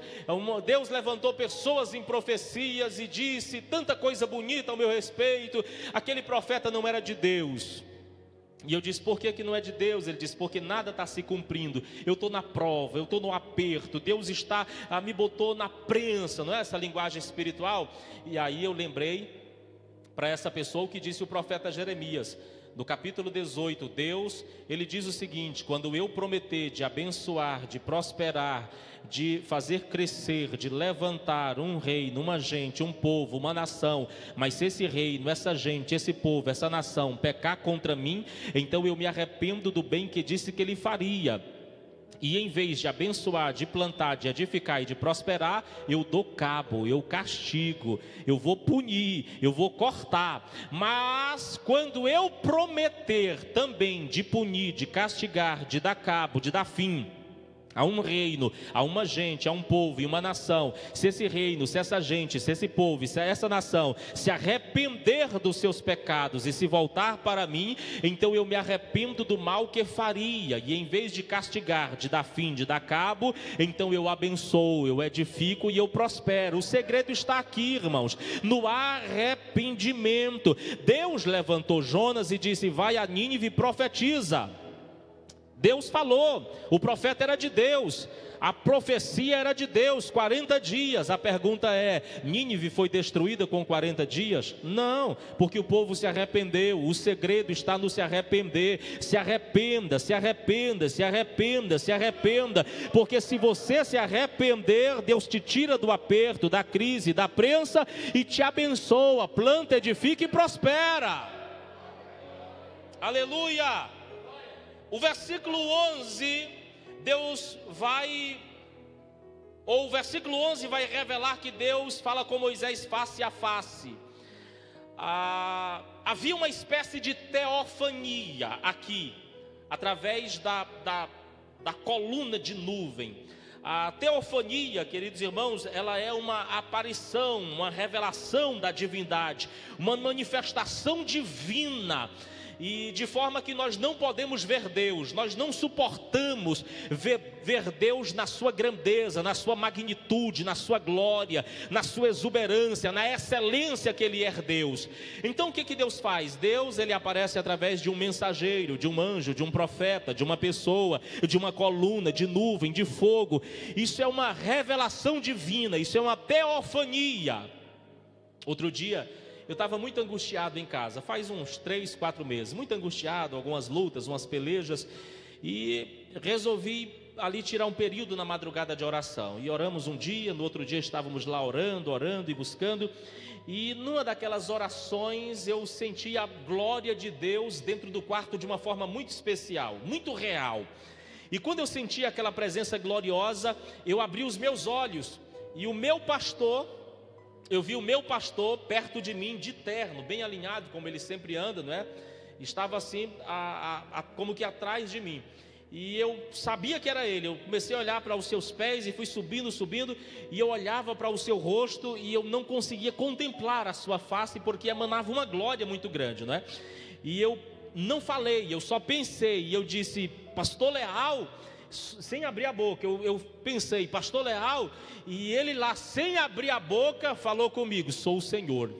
Deus levantou pessoas em profecias e disse tanta coisa bonita ao meu respeito, aquele profeta não era de Deus. E eu disse, por que não é de Deus? Ele disse, porque nada está se cumprindo, eu estou na prova, eu estou no aperto, Deus me botou na prensa, não é essa linguagem espiritual? E aí eu lembrei para essa pessoa o que disse o profeta Jeremias, no capítulo 18, Deus, ele diz o seguinte: quando eu prometer de abençoar, de prosperar, de fazer crescer, de levantar um reino, uma gente, um povo, uma nação, mas se esse reino, essa gente, esse povo, essa nação pecar contra mim, então eu me arrependo do bem que disse que ele faria. E em vez de abençoar, de plantar, de edificar e de prosperar, eu dou cabo, eu castigo, eu vou punir, eu vou cortar. Mas quando eu prometer também de punir, de castigar, de dar cabo, de dar fim a um reino, a uma gente, a um povo e uma nação, se esse reino, se essa gente, se esse povo, se essa nação se arrepender dos seus pecados e se voltar para mim, então eu me arrependo do mal que faria, e em vez de castigar, de dar fim, de dar cabo, então eu abençoo, eu edifico e eu prospero. O segredo está aqui, irmãos, no arrependimento. Deus levantou Jonas e disse: vai a Nínive e profetiza. Deus falou, o profeta era de Deus, a profecia era de Deus, 40 dias. A pergunta é: Nínive foi destruída com 40 dias? Não, porque o povo se arrependeu. O segredo está no se arrepender. Se arrependa, se arrependa, se arrependa, se arrependa, porque se você se arrepender, Deus te tira do aperto, da crise, da prensa e te abençoa, planta, edifica e prospera. Aleluia! O versículo 11, o versículo 11 vai revelar que Deus fala com Moisés face a face. Havia uma espécie de teofania aqui, através da coluna de nuvem. A teofania, queridos irmãos, ela é uma aparição, uma revelação da divindade, uma manifestação divina. E de forma que nós não podemos ver Deus, nós não suportamos ver Deus na sua grandeza, na sua magnitude, na sua glória, na sua exuberância, na excelência que Ele é Deus. Então o que Deus faz? Deus, Ele aparece através de um mensageiro, de um anjo, de um profeta, de uma pessoa, de uma coluna, de nuvem, de fogo. Isso é uma revelação divina, isso é uma teofania. Outro dia, eu estava muito angustiado em casa, faz uns 3, 4 meses, muito angustiado, algumas lutas, umas pelejas, e resolvi ali tirar um período na madrugada de oração, e oramos um dia, no outro dia estávamos lá orando e buscando, e numa daquelas orações eu senti a glória de Deus dentro do quarto de uma forma muito especial, muito real. E quando eu senti aquela presença gloriosa, eu abri os meus olhos, e eu vi o meu pastor perto de mim, de terno, bem alinhado, como ele sempre anda, não é? Estava assim, como que atrás de mim. E eu sabia que era ele. Eu comecei a olhar para os seus pés e fui subindo, e eu olhava para o seu rosto e eu não conseguia contemplar a sua face, porque emanava uma glória muito grande, não é? E eu não falei, eu só pensei, e eu disse: Pastor Leal, sem abrir a boca, eu pensei, Pastor Leal, e ele lá, sem abrir a boca, falou comigo: sou o Senhor.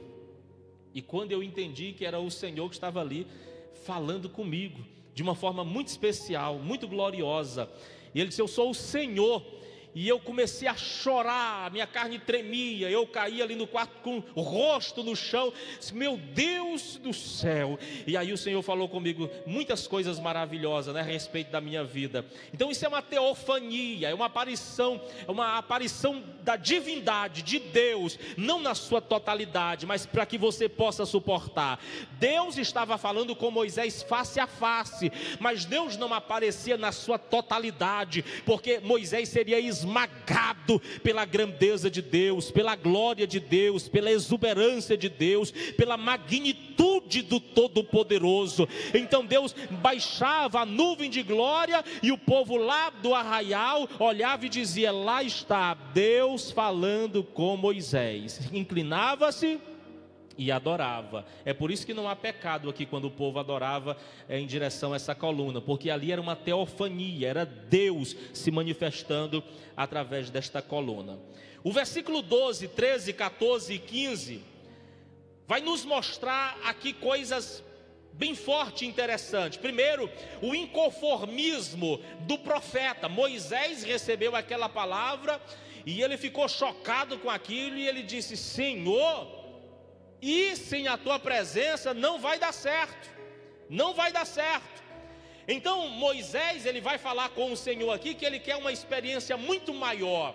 E quando eu entendi que era o Senhor que estava ali falando comigo, de uma forma muito especial, muito gloriosa, e ele disse: eu sou o Senhor. E eu comecei a chorar, minha carne tremia, eu caí ali no quarto com o rosto no chão, meu Deus do céu. E aí o Senhor falou comigo muitas coisas maravilhosas, né, a respeito da minha vida. Então isso é uma teofania, é uma aparição da divindade, de Deus, não na sua totalidade, mas para que você possa suportar. Deus estava falando com Moisés face a face, mas Deus não aparecia na sua totalidade, porque Moisés seria esmagado pela grandeza de Deus, pela glória de Deus, pela exuberância de Deus, pela magnitude do Todo-Poderoso. Então Deus baixava a nuvem de glória e o povo lá do arraial olhava e dizia: lá está Deus falando com Moisés. Inclinava-se e adorava. É por isso que não há pecado aqui quando o povo adorava em direção a essa coluna, porque ali era uma teofania, era Deus se manifestando através desta coluna. O versículo 12, 13, 14 e 15 vai nos mostrar aqui coisas bem forte e interessante. Primeiro, o inconformismo do profeta. Moisés recebeu aquela palavra e ele ficou chocado com aquilo e ele disse: Senhor, e sem a tua presença não vai dar certo. Não vai dar certo. Então Moisés, ele vai falar com o Senhor aqui que ele quer uma experiência muito maior.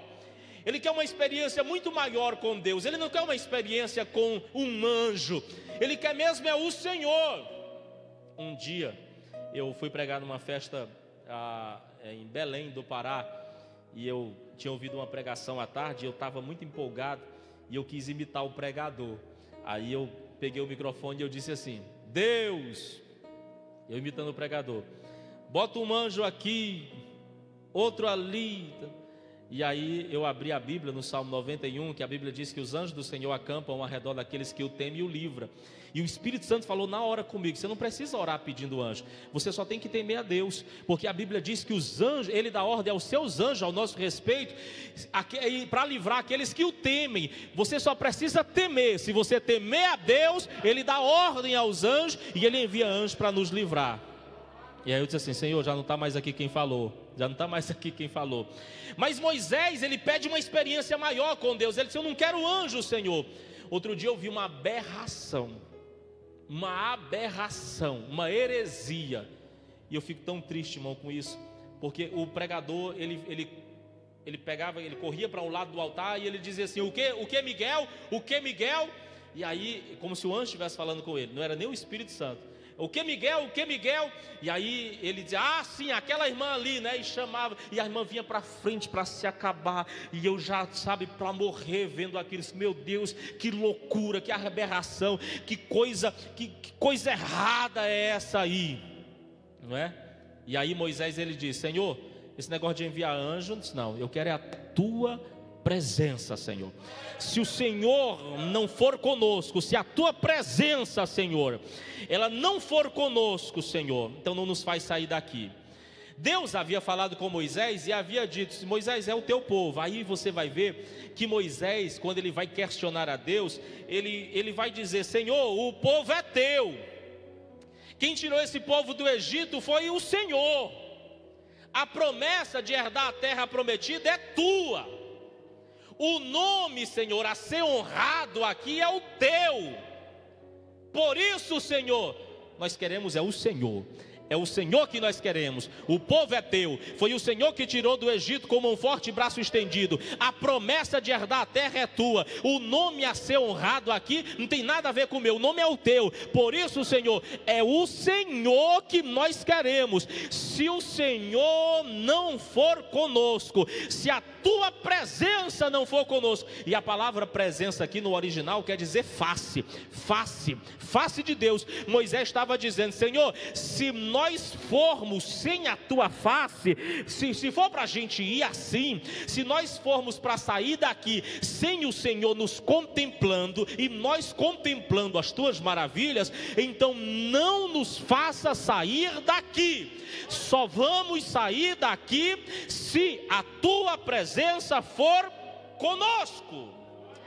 Ele quer uma experiência muito maior com Deus. Ele não quer uma experiência com um anjo. Ele quer mesmo é o Senhor. Um dia eu fui pregar numa festa em Belém do Pará, e eu tinha ouvido uma pregação à tarde, e eu estava muito empolgado, e eu quis imitar o pregador. Aí eu peguei o microfone e eu disse assim: Deus, eu imitando o pregador, bota um anjo aqui, outro ali. E aí eu abri a Bíblia no Salmo 91, que a Bíblia diz que os anjos do Senhor acampam ao redor daqueles que o temem e o livram. E o Espírito Santo falou na hora comigo: você não precisa orar pedindo anjo, você só tem que temer a Deus, porque a Bíblia diz que os anjos, Ele dá ordem aos seus anjos ao nosso respeito, para livrar aqueles que o temem. Você só precisa temer. Se você temer a Deus, Ele dá ordem aos anjos e Ele envia anjos para nos livrar. E aí eu disse assim: Senhor, já não está mais aqui quem falou. Já não está mais aqui quem falou. Mas Moisés, ele pede uma experiência maior com Deus. Ele disse: eu não quero anjo, Senhor. Outro dia eu vi uma aberração, uma heresia. E eu fico tão triste, irmão, com isso. Porque o pregador, ele corria para um lado do altar e ele dizia assim: o que Miguel? O que Miguel? E aí, como se o anjo estivesse falando com ele. Não era nem o Espírito Santo. O que Miguel? O que Miguel? E aí ele dizia: ah, sim, aquela irmã ali, né? E chamava, e a irmã vinha para frente para se acabar. E eu já, sabe, para morrer vendo aquilo. Meu Deus, que loucura, que aberração, que coisa errada é essa aí, não é? E aí Moisés, ele diz: Senhor, esse negócio de enviar anjo, disse, não, eu quero é a tua presença, Senhor. Se o Senhor não for conosco, se a tua presença, Senhor, ela não for conosco, Senhor, então não nos faz sair daqui. Deus havia falado com Moisés e havia dito: Moisés, é o teu povo. Aí você vai ver que Moisés, quando ele vai questionar a Deus, ele vai dizer: Senhor, o povo é teu. Quem tirou esse povo do Egito foi o Senhor. A promessa de herdar a terra prometida é tua. O nome, Senhor, a ser honrado aqui é o teu. Por isso, Senhor, nós queremos é o Senhor. É o Senhor que nós queremos. O povo é teu. Foi o Senhor que tirou do Egito com um forte braço estendido. A promessa de herdar a terra é tua. O nome a ser honrado aqui não tem nada a ver com o meu. O nome é o teu. Por isso, Senhor, é o Senhor que nós queremos. Se o Senhor não for conosco, se a tua presença não for conosco, e a palavra presença aqui no original quer dizer face de Deus. Moisés estava dizendo: Senhor, se nós formos sem a tua face, se for para a gente ir assim, se nós formos para sair daqui sem o Senhor nos contemplando e nós contemplando as tuas maravilhas, então não nos faça sair daqui. Só vamos sair daqui se a tua presença for conosco.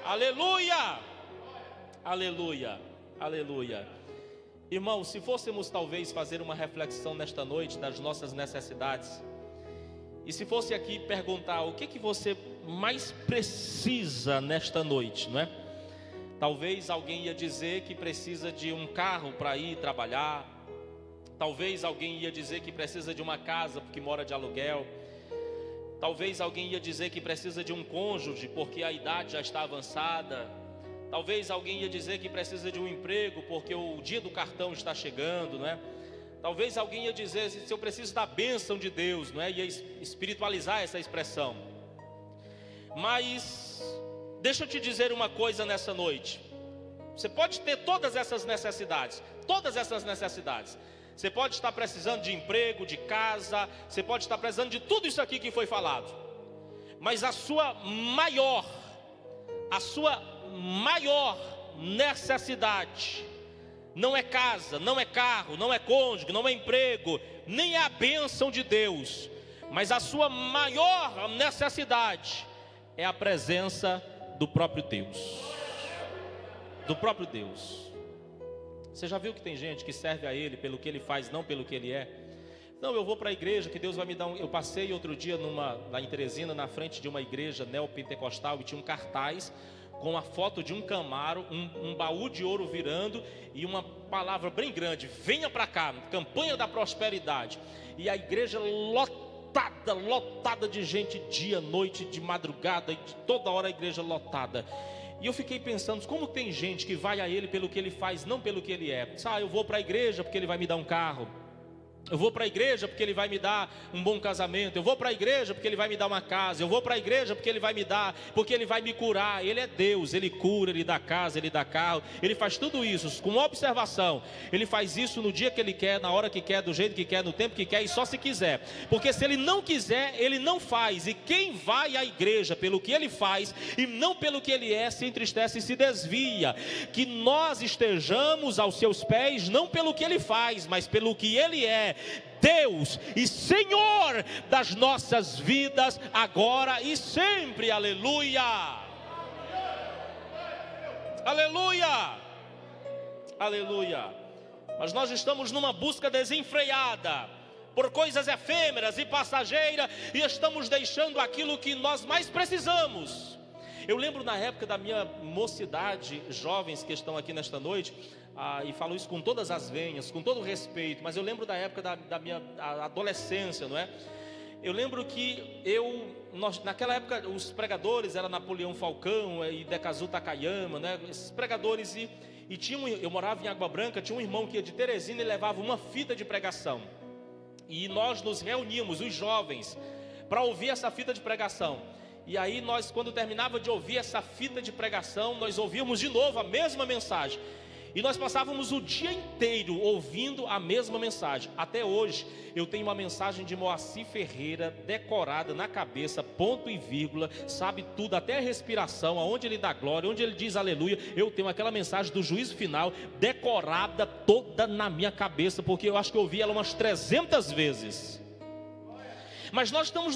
Aleluia, aleluia, aleluia. Irmãos, se fôssemos talvez fazer uma reflexão nesta noite das nossas necessidades, e se fosse aqui perguntar o que você mais precisa nesta noite, não é? Talvez alguém ia dizer que precisa de um carro para ir trabalhar, talvez alguém ia dizer que precisa de uma casa porque mora de aluguel, talvez alguém ia dizer que precisa de um cônjuge porque a idade já está avançada, talvez alguém ia dizer que precisa de um emprego porque o dia do cartão está chegando, não é? Talvez alguém ia dizer se eu preciso da bênção de Deus, não é? Ia espiritualizar essa expressão. Mas deixa eu te dizer uma coisa nessa noite. Você pode ter todas essas necessidades. Você pode estar precisando de emprego, de casa, você pode estar precisando de tudo isso aqui que foi falado. Mas a sua maior necessidade não é casa, não é carro, não é cônjuge, não é emprego, nem é a bênção de Deus. Mas a sua maior necessidade é a presença do próprio Deus. Do próprio Deus. Você já viu que tem gente que serve a Ele pelo que Ele faz, não pelo que Ele é? Não, eu vou para a igreja que Deus vai me dar Eu passei outro dia lá em Teresina, na frente de uma igreja neopentecostal, e tinha um cartaz com a foto de um Camaro, um baú de ouro virando, e palavra bem grande: venha para cá, campanha da prosperidade. E a igreja lotada de gente, dia, noite, de madrugada, e de toda hora a igreja lotada. E eu fiquei pensando, como tem gente que vai a ele pelo que ele faz, não pelo que ele é. Eu vou para a igreja porque ele vai me dar um carro. Eu vou para a igreja porque ele vai me dar um bom casamento. Eu vou para a igreja porque ele vai me dar uma casa. Eu vou para a igreja porque ele vai me dar, porque ele vai me curar. Ele é Deus, ele cura, ele dá casa, ele dá carro. Ele faz tudo isso com observação. Ele faz isso no dia que ele quer, na hora que quer, do jeito que quer, no tempo que quer e só se quiser. Porque se ele não quiser, ele não faz. E quem vai à igreja pelo que ele faz e não pelo que ele é, se entristece e se desvia. Que nós estejamos aos seus pés, não pelo que ele faz, mas pelo que ele é, Deus e Senhor das nossas vidas, agora e sempre. Aleluia, aleluia, aleluia. Mas nós estamos numa busca desenfreada por coisas efêmeras e passageiras, e estamos deixando aquilo que nós mais precisamos. Eu lembro na época da minha mocidade, jovens que estão aqui nesta noite, e falo isso com todas as venhas, com todo o respeito, mas eu lembro da época da minha adolescência, não é? Eu lembro que naquela época, os pregadores eram Napoleão Falcão e Decazu Takayama, né? Esses pregadores, eu morava em Água Branca, tinha um irmão que ia de Teresina e levava uma fita de pregação. E nós nos reuníamos, os jovens, para ouvir essa fita de pregação. E aí nós, quando terminava de ouvir essa fita de pregação, nós ouvíamos de novo a mesma mensagem. E nós passávamos o dia inteiro ouvindo a mesma mensagem. Até hoje eu tenho uma mensagem de Moacir Ferreira decorada na cabeça, ponto e vírgula, sabe tudo, até a respiração, aonde ele dá glória, onde ele diz aleluia. Eu tenho aquela mensagem do juízo final decorada toda na minha cabeça, porque eu acho que eu ouvi ela umas 300 vezes. Mas nós estamos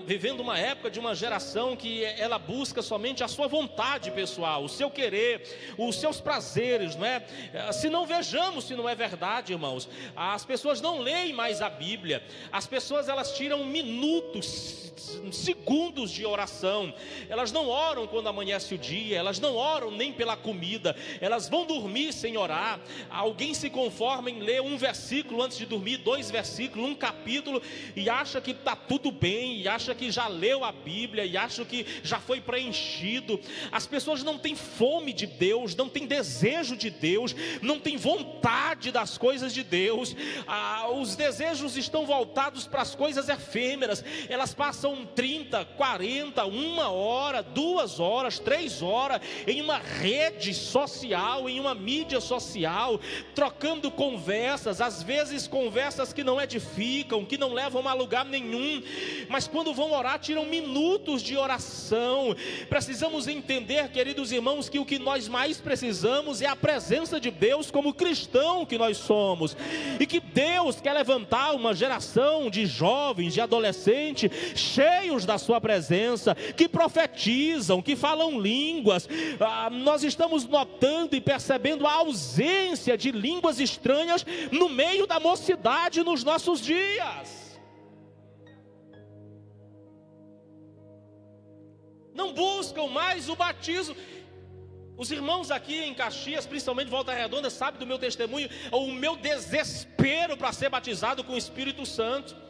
vivendo uma época de uma geração que ela busca somente a sua vontade pessoal, o seu querer, os seus prazeres, não é? Se não vejamos se não é verdade, irmãos. As pessoas não leem mais a Bíblia. As pessoas, elas tiram minutos, segundos de oração. Elas não oram quando amanhece o dia. Elas não oram nem pela comida. Elas vão dormir sem orar. Alguém se conforma em ler um versículo antes de dormir, 2 versículos, um capítulo, e acha que está tudo bem, e acha que já leu a Bíblia, e acha que já foi preenchido. As pessoas não têm fome de Deus, não têm desejo de Deus, não têm vontade das coisas de Deus. Os desejos estão voltados para as coisas efêmeras. Elas passam 30, 40, 1 hora, 2 horas, 3 horas em uma rede social, em uma mídia social, trocando conversas, às vezes conversas que não edificam, que não levam a lugar nenhum. Mas quando vão orar, tiram minutos de oração. Precisamos entender, queridos irmãos, que o que nós mais precisamos é a presença de Deus como cristão que nós somos, e que Deus quer levantar uma geração de jovens, de adolescentes cheios da sua presença, que profetizam, que falam línguas. Nós estamos notando e percebendo a ausência de línguas estranhas no meio da mocidade nos nossos dias. Não buscam mais o batismo. Os irmãos aqui em Caxias, principalmente Volta Redonda, sabem do meu testemunho, o meu desespero para ser batizado com o Espírito Santo.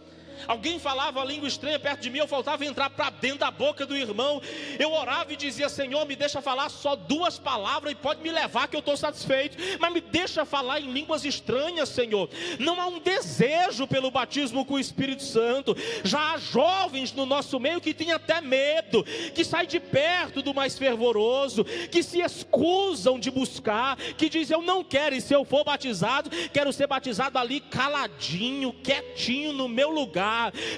Alguém falava a língua estranha perto de mim, eu faltava entrar para dentro da boca do irmão. Eu orava e dizia: Senhor, me deixa falar só 2 palavras e pode me levar que eu estou satisfeito, mas me deixa falar em línguas estranhas, Senhor. Não há um desejo pelo batismo com o Espírito Santo. Já há jovens no nosso meio que têm até medo, que saem de perto do mais fervoroso, que se excusam de buscar, que dizem: eu não quero, e se eu for batizado, quero ser batizado ali caladinho, quietinho no meu lugar.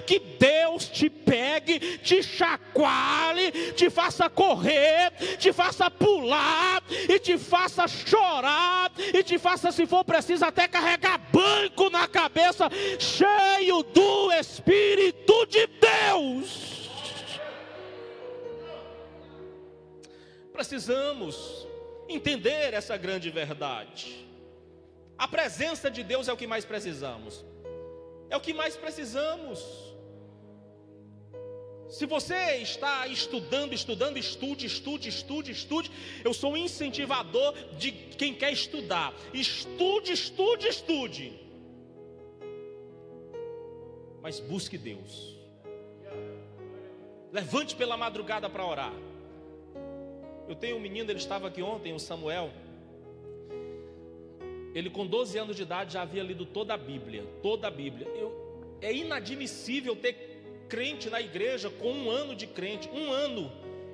Que Deus te pegue, te chacoalhe, te faça correr, te faça pular, e te faça chorar, e te faça, se for preciso, até carregar banco na cabeça, cheio do Espírito de Deus. Precisamos entender essa grande verdade. A presença de Deus é o que mais precisamos. É o que mais precisamos. Se você está estudando, estude. Eu sou um incentivador de quem quer estudar. Estude. Mas busque Deus. Levante pela madrugada para orar. Eu tenho um menino, ele estava aqui ontem, o Samuel. Ele com 12 anos de idade já havia lido toda a Bíblia. É inadmissível ter crente na igreja com 1 ano de crente, 1 ano,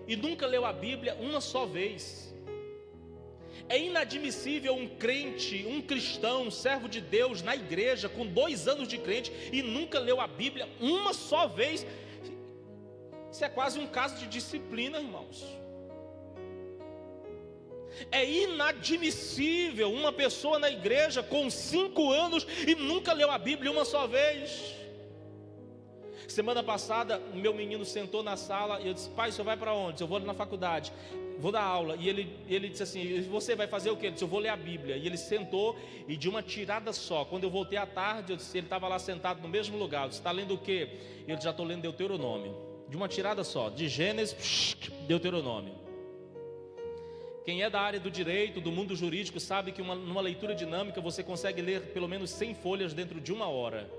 e nunca leu a Bíblia uma só vez. É inadmissível um crente, um cristão, um servo de Deus na igreja com 2 anos de crente e nunca leu a Bíblia uma só vez. Isso é quase um caso de disciplina, irmãos. É inadmissível uma pessoa na igreja com 5 anos e nunca leu a Bíblia uma só vez. Semana passada, o meu menino sentou na sala e eu disse: pai, o senhor vai para onde? Eu vou na faculdade, vou dar aula. E ele disse assim: você vai fazer o quê? Eu disse: eu vou ler a Bíblia. E ele sentou e de uma tirada só. Quando eu voltei à tarde, eu disse, ele estava lá sentado no mesmo lugar. Eu disse: está lendo o quê? Eu já estou lendo Deuteronômio. De uma tirada só, de Gênesis, Deuteronômio. Quem é da área do direito, do mundo jurídico, sabe que numa leitura dinâmica você consegue ler pelo menos 100 folhas dentro de 1 hora.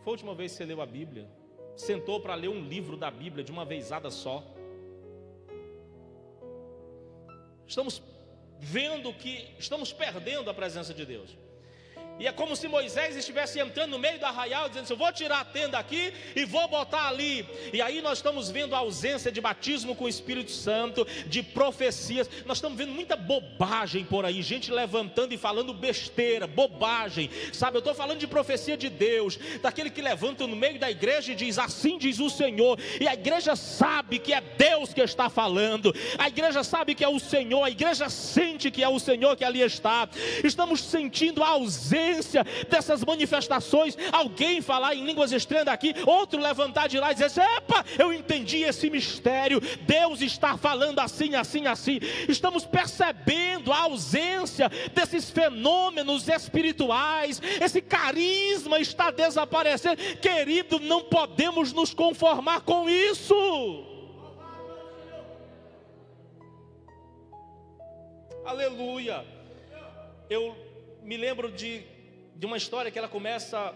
Foi a última vez que você leu a Bíblia? Sentou para ler um livro da Bíblia de uma vezada só? Estamos vendo que estamos perdendo a presença de Deus. E é como se Moisés estivesse entrando no meio do arraial, dizendo assim: eu vou tirar a tenda aqui e vou botar ali. E aí nós estamos vendo a ausência de batismo com o Espírito Santo, de profecias. Nós estamos vendo muita bobagem por aí, gente levantando e falando besteira, bobagem, sabe? Eu estou falando de profecia de Deus, daquele que levanta no meio da igreja e diz: assim diz o Senhor. E a igreja sabe que é Deus que está falando, a igreja sabe que é o Senhor, a igreja sente que é o Senhor que ali está. Estamos sentindo a ausência dessas manifestações. Alguém falar em línguas estranhas daqui, outro levantar de lá e dizer: epa, eu entendi esse mistério, Deus está falando assim. Estamos percebendo a ausência desses fenômenos espirituais, esse carisma está desaparecendo. Querido, não podemos nos conformar com isso. Aleluia. Eu me lembro de uma história que ela começa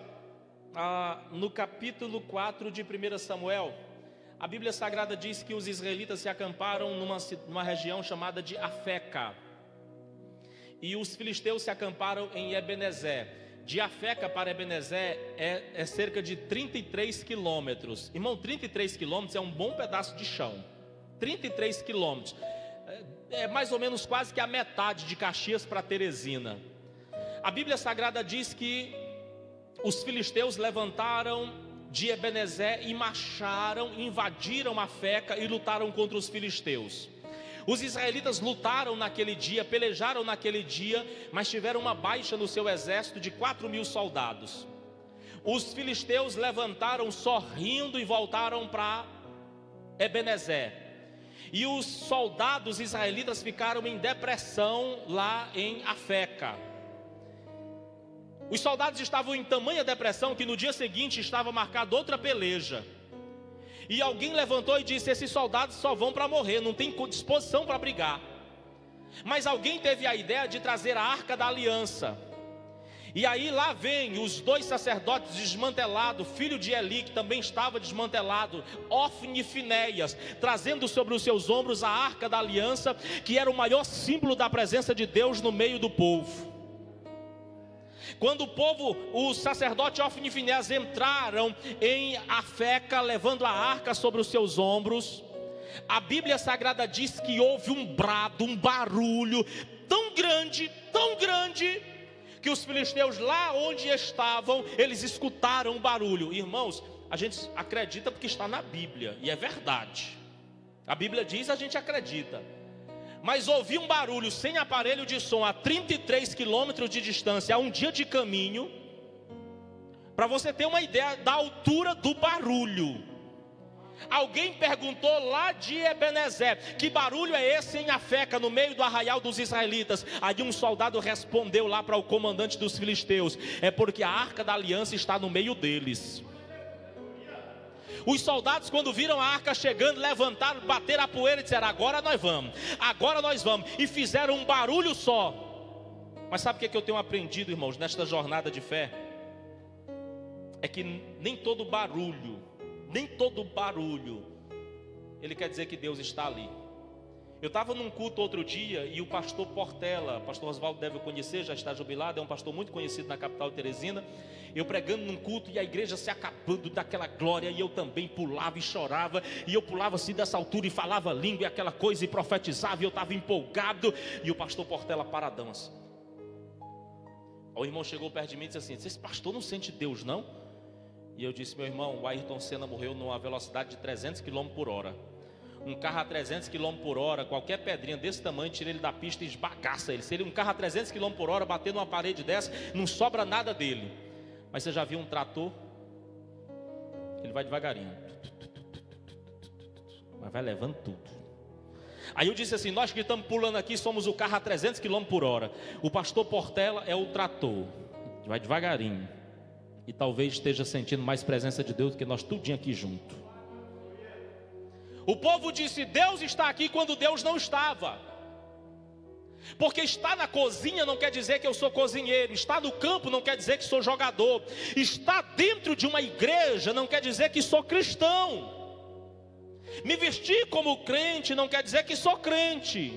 no capítulo 4 de 1 Samuel. A Bíblia Sagrada diz que os israelitas se acamparam numa região chamada de Afeca, e os filisteus se acamparam em Ebenezer. De Afeca para Ebenezer é cerca de 33 quilômetros. Irmão, 33 quilômetros é um bom pedaço de chão. 33 quilômetros é mais ou menos quase que a metade de Caxias para Teresina. A Bíblia Sagrada diz que os filisteus levantaram de Ebenezer e marcharam, invadiram Afeca e lutaram contra os filisteus. Os israelitas lutaram naquele dia, pelejaram naquele dia, mas tiveram uma baixa no seu exército de 4.000 soldados. Os filisteus levantaram sorrindo e voltaram para Ebenezer. E os soldados israelitas ficaram em depressão lá em Afeca. Os soldados estavam em tamanha depressão que no dia seguinte estava marcada outra peleja. E alguém levantou e disse: esses soldados só vão para morrer, não tem disposição para brigar. Mas alguém teve a ideia de trazer a Arca da Aliança. E aí lá vem os 2 sacerdotes desmantelados, filho de Eli, que também estava desmantelado, Ofni e Finéias, trazendo sobre os seus ombros a Arca da Aliança, que era o maior símbolo da presença de Deus no meio do povo. Quando o sacerdote Ofni e Finéias entraram em Afeca, levando a arca sobre os seus ombros, a Bíblia Sagrada diz que houve um brado, um barulho tão grande, que os filisteus lá onde estavam, eles escutaram o barulho. Irmãos, a gente acredita porque está na Bíblia, e é verdade. A Bíblia diz, a gente acredita. Mas ouvi um barulho sem aparelho de som a 33 quilômetros de distância, a um dia de caminho, para você ter uma ideia da altura do barulho. Alguém perguntou lá de Ebenezer: que barulho é esse em Afeca, no meio do arraial dos israelitas? Aí um soldado respondeu lá para o comandante dos filisteus: é porque a Arca da Aliança está no meio deles. Os soldados, quando viram a arca chegando, levantaram, bateram a poeira e disseram: agora nós vamos, agora nós vamos. E fizeram um barulho só. Mas sabe o que eu tenho aprendido, irmãos, nesta jornada de fé? É que nem todo barulho, ele quer dizer que Deus está ali. Eu estava num culto outro dia e o pastor Portela, pastor Oswaldo deve conhecer, já está jubilado, é um pastor muito conhecido na capital de Teresina. Eu pregando num culto e a igreja se acabando daquela glória, e eu também pulava e chorava, e eu pulava assim dessa altura e falava língua e aquela coisa, e profetizava, e eu estava empolgado, e o pastor Portela paradão assim. O irmão chegou perto de mim e disse assim: esse pastor não sente Deus não? E eu disse: meu irmão, o Ayrton Senna morreu numa velocidade de 300 km por hora. Um carro a 300 km por hora, qualquer pedrinha desse tamanho, tira ele da pista e esbagaça ele. Se ele um carro a 300 km por hora bater numa parede dessa, não sobra nada dele. Mas você já viu um trator? Ele vai devagarinho, mas vai levando tudo. Aí eu disse assim: nós que estamos pulando aqui somos o carro a 300 km por hora. O pastor Portela é o trator, vai devagarinho. E talvez esteja sentindo mais presença de Deus do que nós tudinho aqui junto. O povo disse: Deus está aqui, quando Deus não estava. Porque estar na cozinha não quer dizer que eu sou cozinheiro. Estar no campo não quer dizer que sou jogador. Estar dentro de uma igreja não quer dizer que sou cristão. Me vestir como crente não quer dizer que sou crente.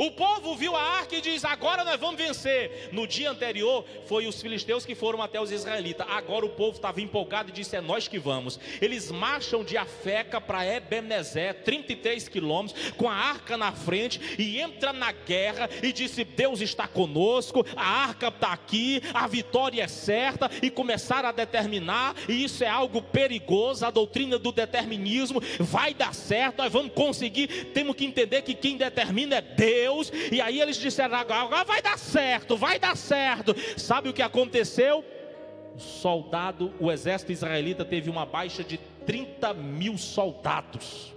O povo viu a arca e diz: agora nós vamos vencer. No dia anterior foi os filisteus que foram até os israelitas. Agora o povo estava empolgado e disse: é nós que vamos. Eles marcham de Afeca para Ebenezer, 33 quilômetros, com a arca na frente, e entra na guerra e disse: Deus está conosco, a arca está aqui, a vitória é certa. E começaram a determinar, e isso é algo perigoso, a doutrina do determinismo. Vai dar certo, nós vamos conseguir. Temos que entender que quem determina é Deus. E aí eles disseram: agora vai dar certo, vai dar certo. Sabe o que aconteceu? O exército israelita teve uma baixa de 30 mil soldados.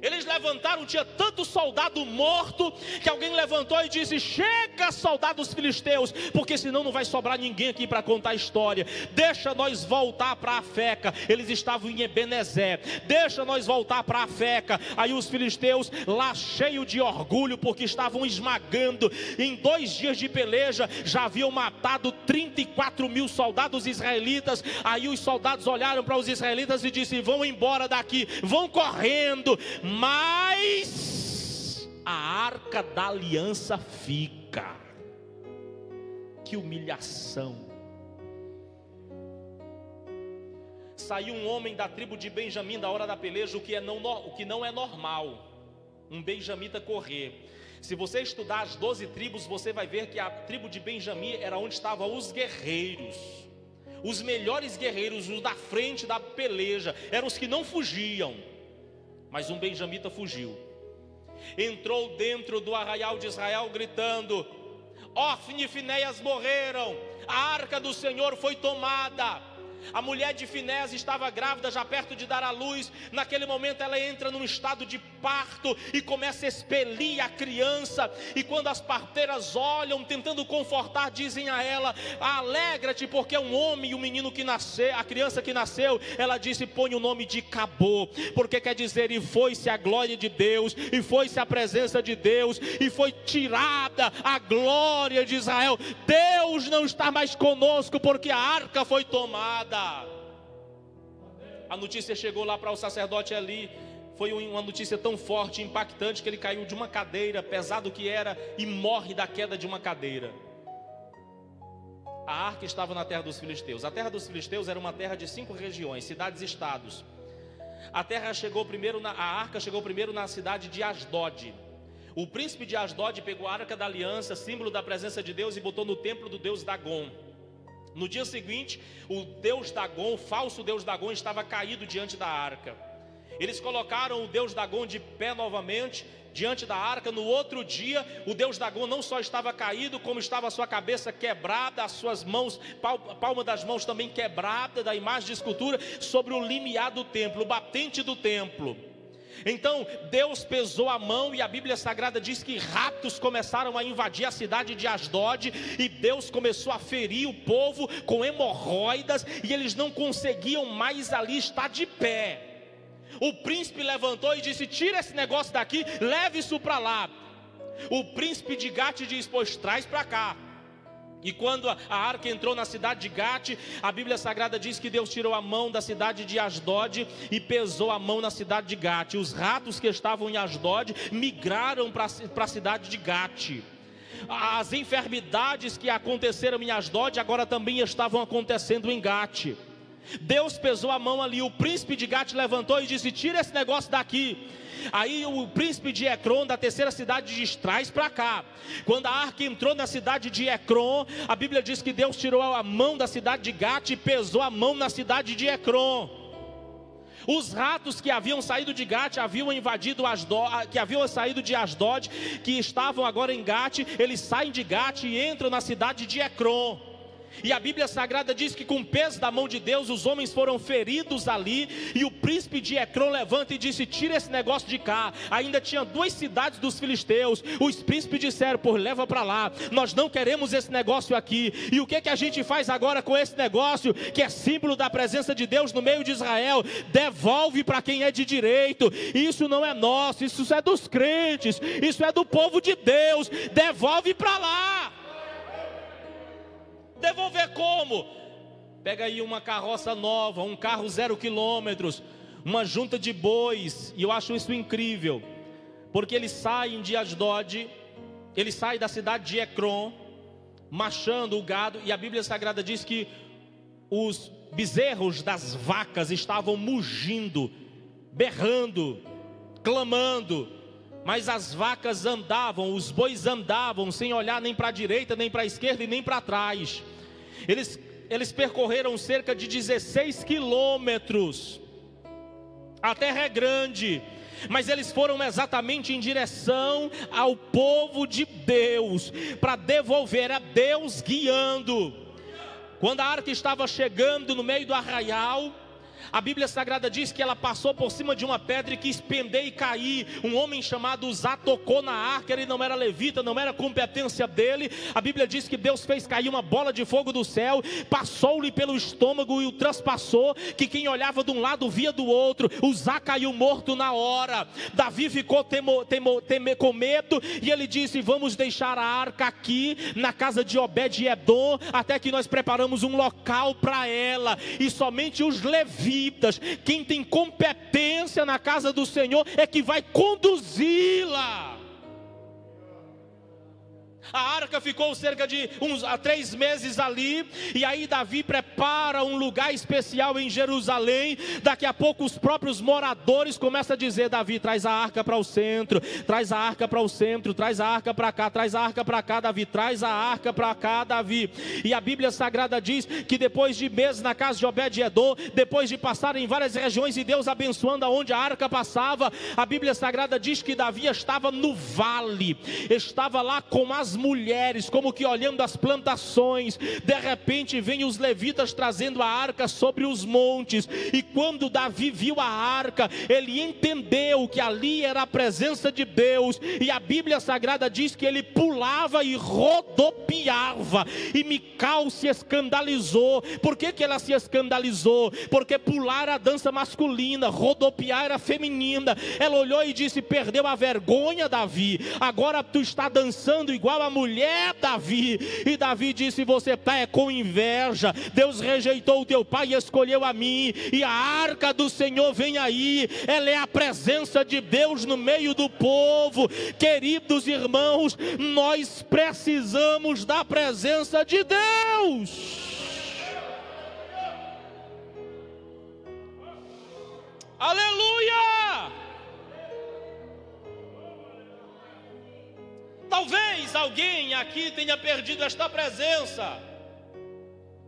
Eles levantaram, tinha tanto soldado morto, que alguém levantou e disse: chega, soldados filisteus, porque senão não vai sobrar ninguém aqui para contar a história. Deixa nós voltar para Afeca. Eles estavam em Ebenezer. Deixa nós voltar para Afeca. Aí os filisteus, lá cheio de orgulho, porque estavam esmagando, em 2 dias de peleja, já haviam matado 34 mil soldados israelitas. Aí os soldados olharam para os israelitas e disseram: vão embora daqui, vão correndo. Mas a arca da aliança fica. Que humilhação. Saiu um homem da tribo de Benjamim da hora da peleja, o que não é normal um benjamita correr. Se você estudar as 12 tribos, você vai ver que a tribo de Benjamim era onde estavam os guerreiros. Os melhores guerreiros, os da frente da peleja, eram os que não fugiam. Mas um benjamita fugiu. Entrou dentro do arraial de Israel gritando: Ofni e Finéias morreram, a arca do Senhor foi tomada. A mulher de Finéias estava grávida, já perto de dar à luz. Naquele momento ela entra num estado de parto e começa a expelir a criança. E quando as parteiras olham, tentando confortar, dizem a ela: alegra-te, porque é um homem e o menino que nasceu, a criança que nasceu. Ela disse: põe o nome de Cabô, porque quer dizer, e foi-se a glória de Deus, e foi-se a presença de Deus, e foi tirada a glória de Israel. Deus não está mais conosco, porque a arca foi tomada. A notícia chegou lá para o sacerdote Eli. Foi uma notícia tão forte, impactante, que ele caiu de uma cadeira, pesado que era, e morre da queda de uma cadeira. A arca estava na terra dos filisteus. A terra dos filisteus era uma terra de 5 regiões, cidades-estados. A arca chegou primeiro na cidade de Asdod. O príncipe de Asdod pegou a arca da aliança, símbolo da presença de Deus, e botou no templo do deus Dagon. No dia seguinte, o deus Dagon, o falso deus Dagon, estava caído diante da arca. Eles colocaram o deus Dagon de pé novamente diante da arca. No outro dia, o deus Dagon não só estava caído, como estava a sua cabeça quebrada, as suas mãos, palma das mãos também quebrada, da imagem de escultura, sobre o limiar do templo, o batente do templo. Então Deus pesou a mão, e a Bíblia Sagrada diz que ratos começaram a invadir a cidade de Asdod, e Deus começou a ferir o povo com hemorroidas, e eles não conseguiam mais ali estar de pé. O príncipe levantou e disse: tira esse negócio daqui, leve isso para lá. O príncipe de Gate diz: pois traz para cá. E quando a arca entrou na cidade de Gate, a Bíblia Sagrada diz que Deus tirou a mão da cidade de Asdod e pesou a mão na cidade de Gate. Os ratos que estavam em Asdod migraram para a cidade de Gate. As enfermidades que aconteceram em Asdod agora também estavam acontecendo em Gate. Deus pesou a mão ali, o príncipe de Gate levantou e disse: tira esse negócio daqui. Aí o príncipe de Ecrom, da terceira cidade, diz: traz para cá. Quando a arca entrou na cidade de Ecrom, a Bíblia diz que Deus tirou a mão da cidade de Gate e pesou a mão na cidade de Ecrom. Os ratos que haviam saído de Gate, haviam invadido Asdod, que haviam saído de Asdod, que estavam agora em Gate, eles saem de Gate e entram na cidade de Ecrom. E a Bíblia Sagrada diz que com o peso da mão de Deus, os homens foram feridos ali. E o príncipe de Ecrom levanta e disse: tira esse negócio de cá. Ainda tinha 2 cidades dos filisteus. Os príncipes disseram: pô, leva para lá, nós não queremos esse negócio aqui. E o que a gente faz agora com esse negócio, que é símbolo da presença de Deus no meio de Israel? Devolve para quem é de direito. Isso não é nosso, isso é dos crentes, isso é do povo de Deus. Devolve para lá. Devolver como? Pega aí uma carroça nova, um carro 0 quilômetros, uma junta de bois. E eu acho isso incrível, porque eles saem de Asdod, eles saem da cidade de Ecrom, machando o gado. E a Bíblia Sagrada diz que os bezerros das vacas estavam mugindo, berrando, clamando. Mas as vacas andavam, os bois andavam, sem olhar nem para a direita, nem para a esquerda e nem para trás. Eles percorreram cerca de 16 quilômetros. A terra é grande, mas eles foram exatamente em direção ao povo de Deus, para devolver a Deus guiando. Quando a arca estava chegando no meio do arraial, a Bíblia Sagrada diz que ela passou por cima de uma pedra e quis pender e cair. Um homem chamado Uzá tocou na arca. Ele não era levita, não era competência dele. A Bíblia diz que Deus fez cair uma bola de fogo do céu, passou-lhe pelo estômago e o transpassou, que quem olhava de um lado via do outro. Uzá caiu morto na hora. Davi ficou com medo, e ele disse: vamos deixar a arca aqui na casa de Obed-edom, até que nós preparamos um local para ela. E somente os levitas, quem tem competência na casa do Senhor, é que vai conduzi-la. A arca ficou cerca de 3 meses ali. E aí Davi prepara um lugar especial em Jerusalém. Daqui a pouco os próprios moradores começam a dizer: Davi, traz a arca para o centro, traz a arca para o centro, traz a arca para cá, traz a arca para cá, Davi, traz a arca para cá, Davi. E a Bíblia Sagrada diz que depois de meses na casa de Obed-edom, depois de passar em várias regiões e Deus abençoando aonde a arca passava, a Bíblia Sagrada diz que Davi estava no vale, estava lá com as mulheres, como que olhando as plantações. De repente vem os levitas trazendo a arca sobre os montes, e quando Davi viu a arca, ele entendeu que ali era a presença de Deus, e a Bíblia Sagrada diz que ele pulava e rodopiava, e Mical se escandalizou. Por que ela se escandalizou? Porque pular era a dança masculina, rodopiar era feminina. Ela olhou e disse: perdeu a vergonha, Davi, agora tu está dançando igual a mulher, Davi. E Davi disse: você está com inveja, Deus rejeitou o teu pai e escolheu a mim, e a arca do Senhor vem aí. Ela é a presença de Deus no meio do povo. Queridos irmãos, nós precisamos da presença de Deus. Aleluia! Talvez alguém aqui tenha perdido esta presença.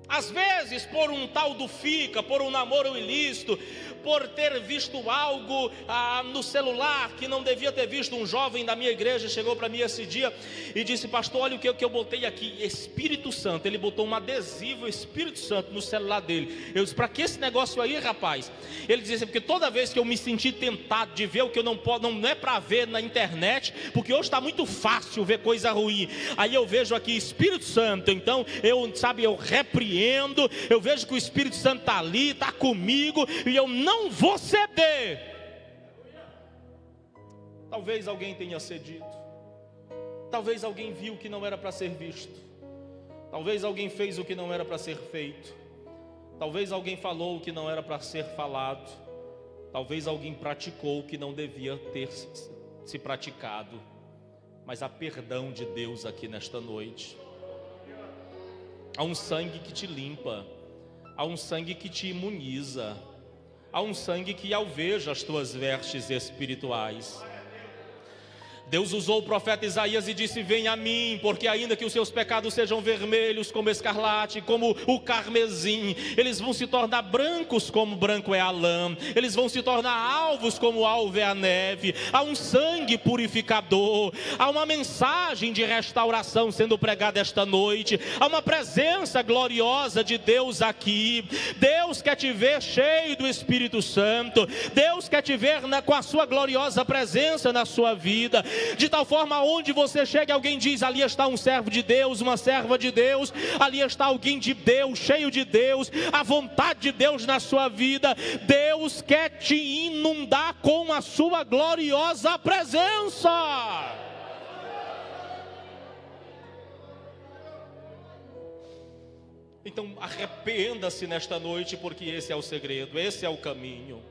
Às vezes por um tal do fica, por um namoro ilícito, por ter visto algo no celular que não devia ter visto. Um jovem da minha igreja chegou para mim esse dia e disse: pastor, olha o que eu botei aqui, Espírito Santo. Ele botou um adesivo Espírito Santo no celular dele. Eu disse: para que esse negócio aí, rapaz? Ele disse: porque toda vez que eu me senti tentado de ver o que eu não posso, não é para ver na internet, porque hoje está muito fácil ver coisa ruim, aí eu vejo aqui Espírito Santo. Então eu repreendo, eu vejo que o Espírito Santo está ali, está comigo, e eu não vou ceder. Talvez alguém tenha cedido, talvez alguém viu o que não era para ser visto, talvez alguém fez o que não era para ser feito, talvez alguém falou o que não era para ser falado, talvez alguém praticou o que não devia ter se praticado. Mas há perdão de Deus aqui nesta noite. Há um sangue que te limpa, há um sangue que te imuniza, há um sangue que alveja as tuas vestes espirituais. Deus usou o profeta Isaías e disse: vem a mim, porque ainda que os seus pecados sejam vermelhos como escarlate, como o carmesim, eles vão se tornar brancos como branco é a lã, eles vão se tornar alvos como alvo é a neve. Há um sangue purificador, há uma mensagem de restauração sendo pregada esta noite, há uma presença gloriosa de Deus aqui. Deus quer te ver cheio do Espírito Santo, Deus quer te ver com a sua gloriosa presença na sua vida, de tal forma onde você chega, alguém diz: ali está um servo de Deus, uma serva de Deus, ali está alguém de Deus, cheio de Deus, a vontade de Deus na sua vida. Deus quer te inundar com a sua gloriosa presença. Então arrependa-se nesta noite, porque esse é o segredo, esse é o caminho.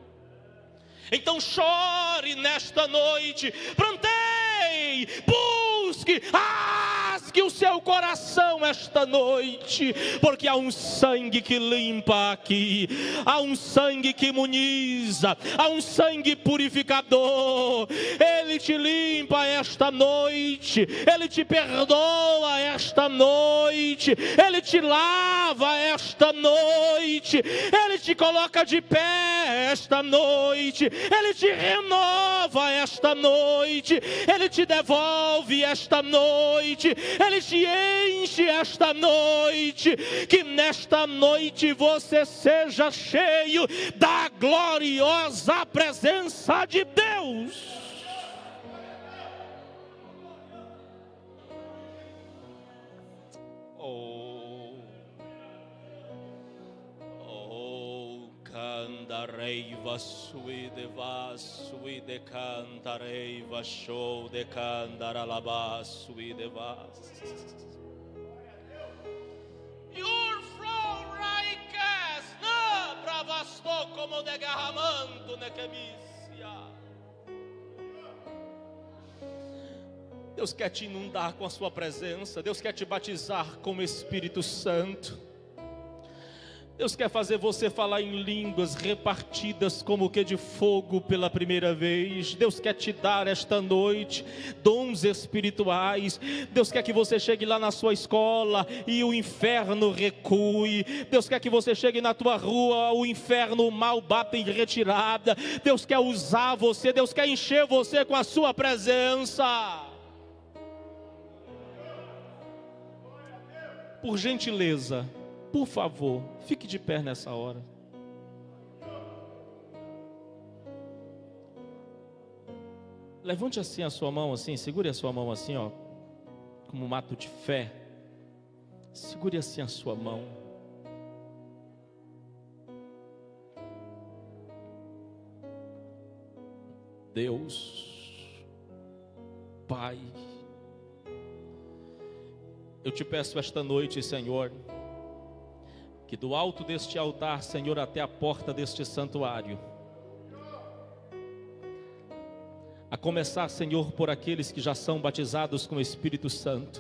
Então chore nesta noite, pranteie, busque, rasgue o seu coração esta noite, porque há um sangue que limpa aqui, há um sangue que imuniza, há um sangue purificador. Ele te limpa esta noite, Ele te perdoa esta noite, Ele te lava esta noite, Ele te coloca de pé esta noite, Ele te renova esta noite, Ele te devolve esta noite, Ele te enche esta noite. Que nesta noite você seja cheio da gloriosa presença de Deus. Candarei vasui de vasui de cantarei vasou de candaralabasui de vas. Your flow raikes na bravasto como de garramanto nequemícia. Deus quer te inundar com a sua presença, Deus quer te batizar com o Espírito Santo. Deus quer fazer você falar em línguas repartidas como que de fogo pela primeira vez. Deus quer te dar esta noite dons espirituais. Deus quer que você chegue lá na sua escola e o inferno recue. Deus quer que você chegue na tua rua, o inferno, o mal bata em retirada. Deus quer usar você, Deus quer encher você com a sua presença. Por gentileza, por favor, fique de pé nessa hora. Levante assim a sua mão, assim, segure a sua mão assim, ó, como um ato de fé. Segure assim a sua mão. Deus, Pai, eu te peço esta noite, Senhor, que do alto deste altar, Senhor, até a porta deste santuário, a começar, Senhor, por aqueles que já são batizados com o Espírito Santo,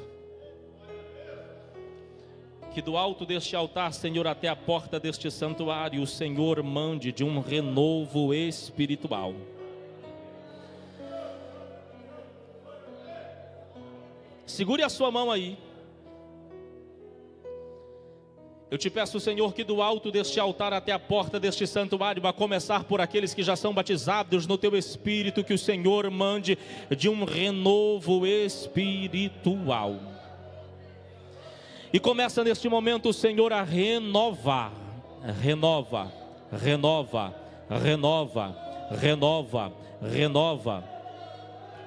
que do alto deste altar, Senhor, até a porta deste santuário, o Senhor mande de um renovo espiritual. Segure a sua mão aí. Eu te peço, Senhor, que do alto deste altar até a porta deste santuário, a começar por aqueles que já são batizados no Teu Espírito, que o Senhor mande de um renovo espiritual. E começa neste momento, Senhor, a renovar. Renova, renova, renova, renova, renova,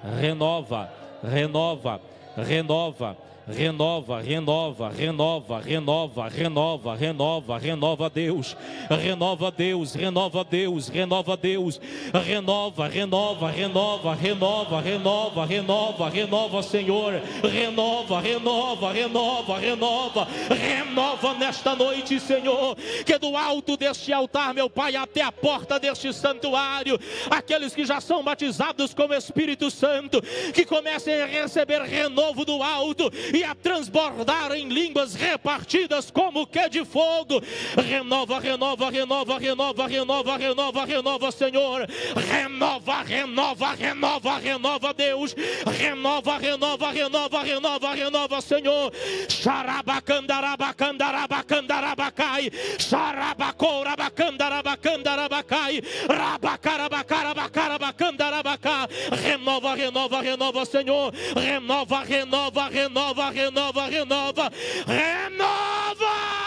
renova, renova, renova, renova, renova, renova, renova, renova, renova, renova Deus, renova Deus, renova Deus, renova Deus, renova, renova, renova, renova, renova, renova, renova Senhor, renova, renova, renova, renova, renova nesta noite, Senhor, que do alto deste altar, meu Pai, até a porta deste santuário, aqueles que já são batizados com o Espírito Santo, que comecem a receber renovo do alto e a transbordar em línguas repartidas como que de fogo. Renova, renova, renova, renova, renova, renova, renova, Senhor. Renova, renova, renova, renova, Deus. Renova, renova, renova, renova, renova, Senhor. Xarabacandarabacandarabacandarabacai. Xarabacourabacandarabacandarabakai. Rabacarabacarabacarabacandarabaca. Renova, renova, renova, Senhor. Renova, renova, renova, renova, renova, renova!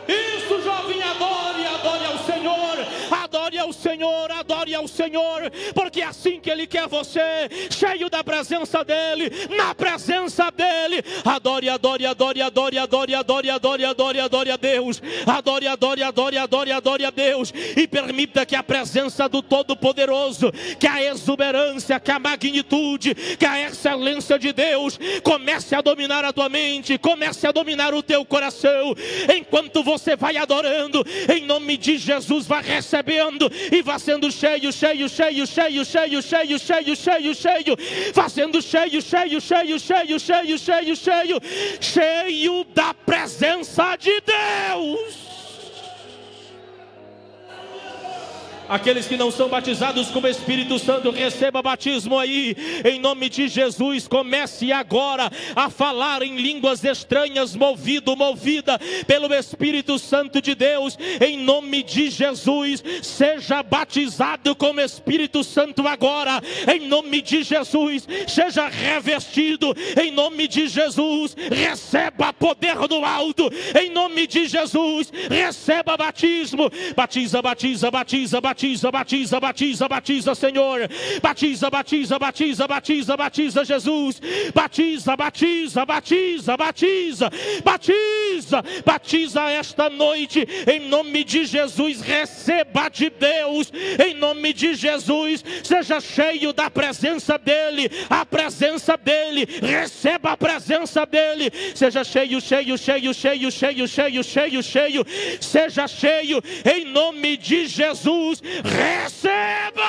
Isso, jovem, adore, adore ao Senhor, adore ao Senhor, adore ao Senhor, porque é assim que Ele quer você, cheio da presença dEle, na presença dEle. Adore, adore, adore, adore, adore, adore, adore, adore, adore a Deus, adore, adore, adore, adore, adore a Deus, e permita que a presença do Todo-Poderoso, que a exuberância, que a magnitude, que a excelência de Deus comece a dominar a tua mente, comece a dominar o teu coração, enquanto você vai adorando, em nome de Jesus, vai recebendo e vai sendo cheio, cheio, cheio, cheio, cheio, cheio, cheio, cheio, cheio, fazendo cheio, cheio, cheio, cheio, cheio, cheio, cheio, cheio da presença de Deus. Aqueles que não são batizados com o Espírito Santo, receba batismo aí, em nome de Jesus. Comece agora a falar em línguas estranhas, movida pelo Espírito Santo de Deus, em nome de Jesus. Seja batizado com o Espírito Santo agora, em nome de Jesus. Seja revestido, em nome de Jesus. Receba poder do alto, em nome de Jesus. Receba batismo. Batiza, batiza, batiza, batiza. Batiza, batiza, batiza, batiza, Senhor. Batiza, batiza, batiza, batiza, batiza, Jesus. Batiza, batiza, batiza, batiza, batiza, batiza esta noite, em nome de Jesus. Receba de Deus, em nome de Jesus. Seja cheio da presença dEle, a presença dEle. Receba a presença dEle. Seja cheio, cheio, cheio, cheio, cheio, cheio, cheio, cheio. Seja cheio, em nome de Jesus. Receba!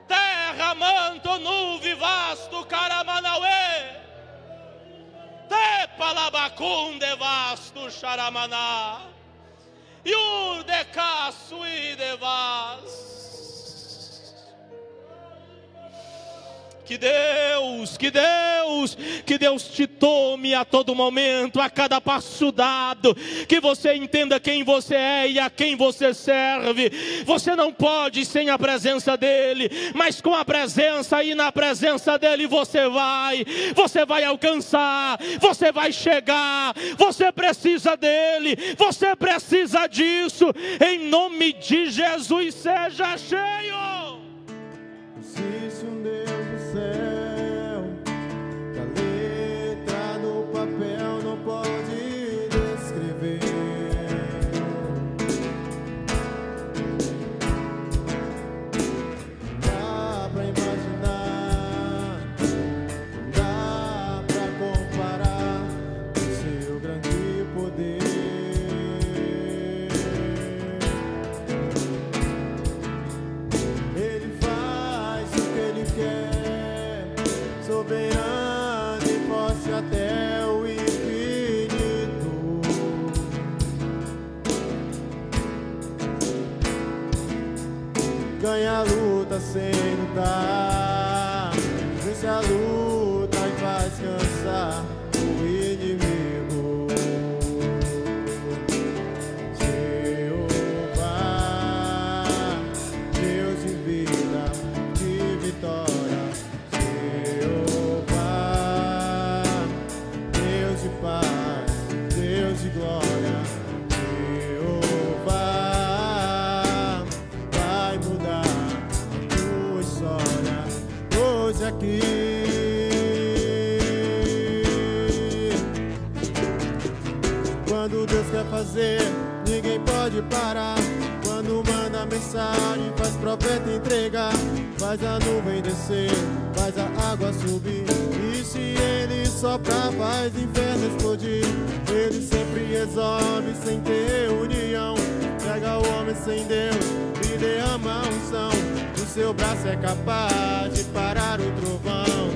Terra, manto, nuvem, vasto, caramanauê. Tepalabacunde, vasto, xaramaná. Iurdecaço e devas. Que Deus te tome a todo momento, a cada passo dado, que você entenda quem você é e a quem você serve. Você não pode sem a presença dEle, mas com a presença e na presença dEle você vai alcançar, você vai chegar. Você precisa dEle, você precisa disso, em nome de Jesus. Seja cheio. Existe um Deus do céu, que a letra no papel não pode descrever. Não dá pra imaginar, não dá pra comparar o seu grande poder. Ele faz o que Ele quer, ganha a luta sem lutar, vence a luta e faz cansar o inimigo. Jeová, Deus de vida, de vitória. Jeová, Deus de paz, Deus de glória. Jeová vai mudar a tua história hoje aqui. Quando Deus quer fazer, ninguém pode parar. Quando manda mensagem, faz profeta entregar, faz a nuvem descer, faz a água subir. E se ele soprar, faz inferno explodir. Ele sempre resolve sem ter união. Pega o homem sem Deus e derrama a unção. O seu braço é capaz de parar o trovão.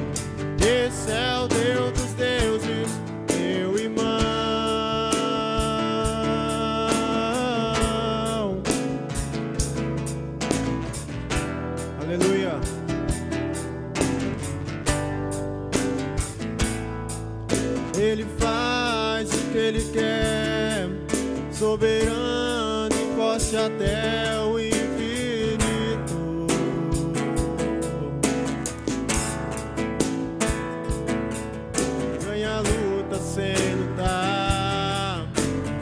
Esse é o Deus dos deuses, meu irmão. Aleluia. Ele faz o que ele quer, soberano e forte até o infinito. Ganha a luta sem lutar,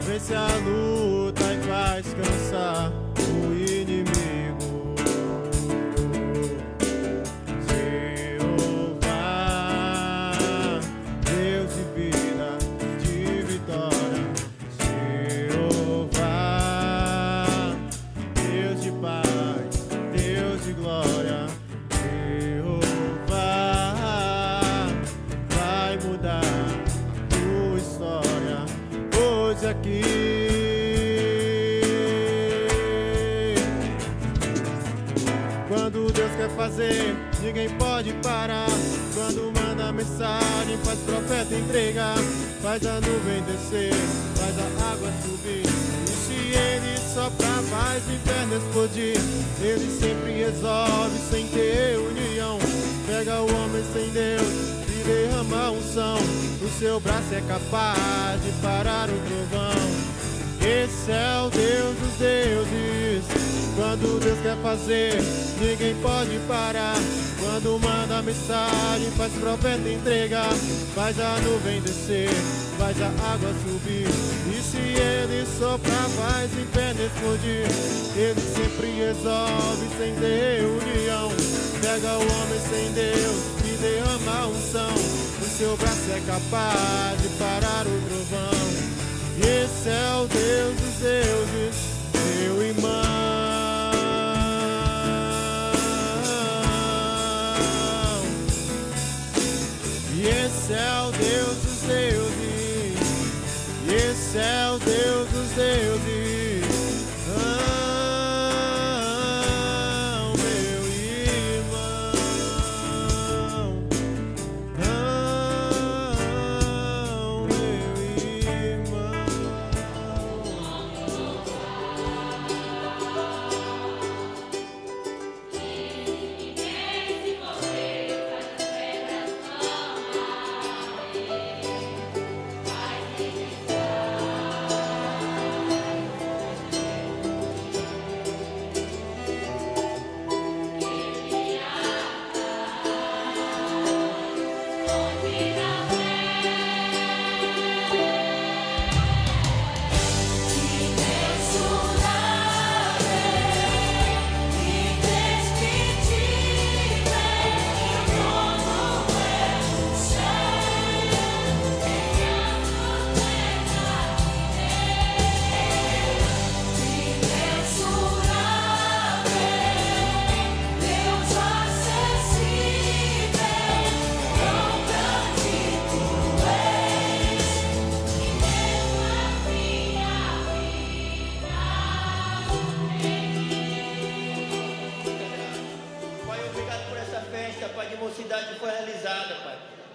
vence a luta e faz cansar o inimigo. Jeová, Deus de vida, de vitória. Jeová, Deus de paz, Deus de glória. Jeová vai mudar tua história hoje aqui. Quando Deus quer fazer, ninguém pode parar. Quando manda mensagem, faz profeta entregar, faz a nuvem descer, faz a água subir. E se ele soprar, faz o inferno explodir. Ele sempre resolve sem ter união. Pega o homem sem Deus e derrama a unção. O seu braço é capaz de parar o trovão. Esse é o Deus dos deuses. Quando Deus quer fazer, ninguém pode parar. Quando manda mensagem, faz profeta entregar, faz a nuvem descer, faz a água subir. E se ele soprar, faz o inferno explodir. Ele sempre resolve sem ter união. Pega o homem sem Deus e derrama a unção. O seu braço é capaz de parar o trovão. E esse é o Deus dos deuses, meu irmão. E esse é o Deus dos deuses. E esse é o Deus dos deuses. Meu irmão. Meu irmão.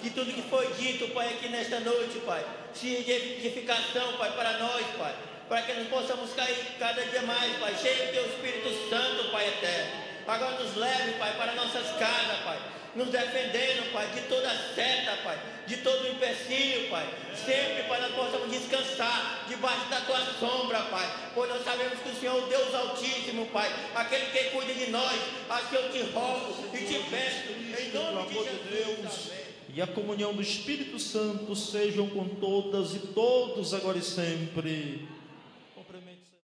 Que tudo que foi dito, Pai, aqui nesta noite, Pai, seja de edificação, Pai, para nós, Pai, para que nós possamos cair cada dia mais, Pai, cheio do Teu Espírito Santo, Pai eterno. Agora nos leve, Pai, para nossas casas, Pai. Nos defendendo, Pai, de toda seta, Pai, de todo empecilho, Pai. Sempre, Pai, nós possamos descansar debaixo da Tua sombra, Pai. Pois nós sabemos que o Senhor é o Deus Altíssimo, Pai, aquele que cuida de nós. Assim eu te rogo e te peço, em nome de Jesus. E a comunhão do Espírito Santo sejam com todas e todos, agora e sempre. Cumprimente.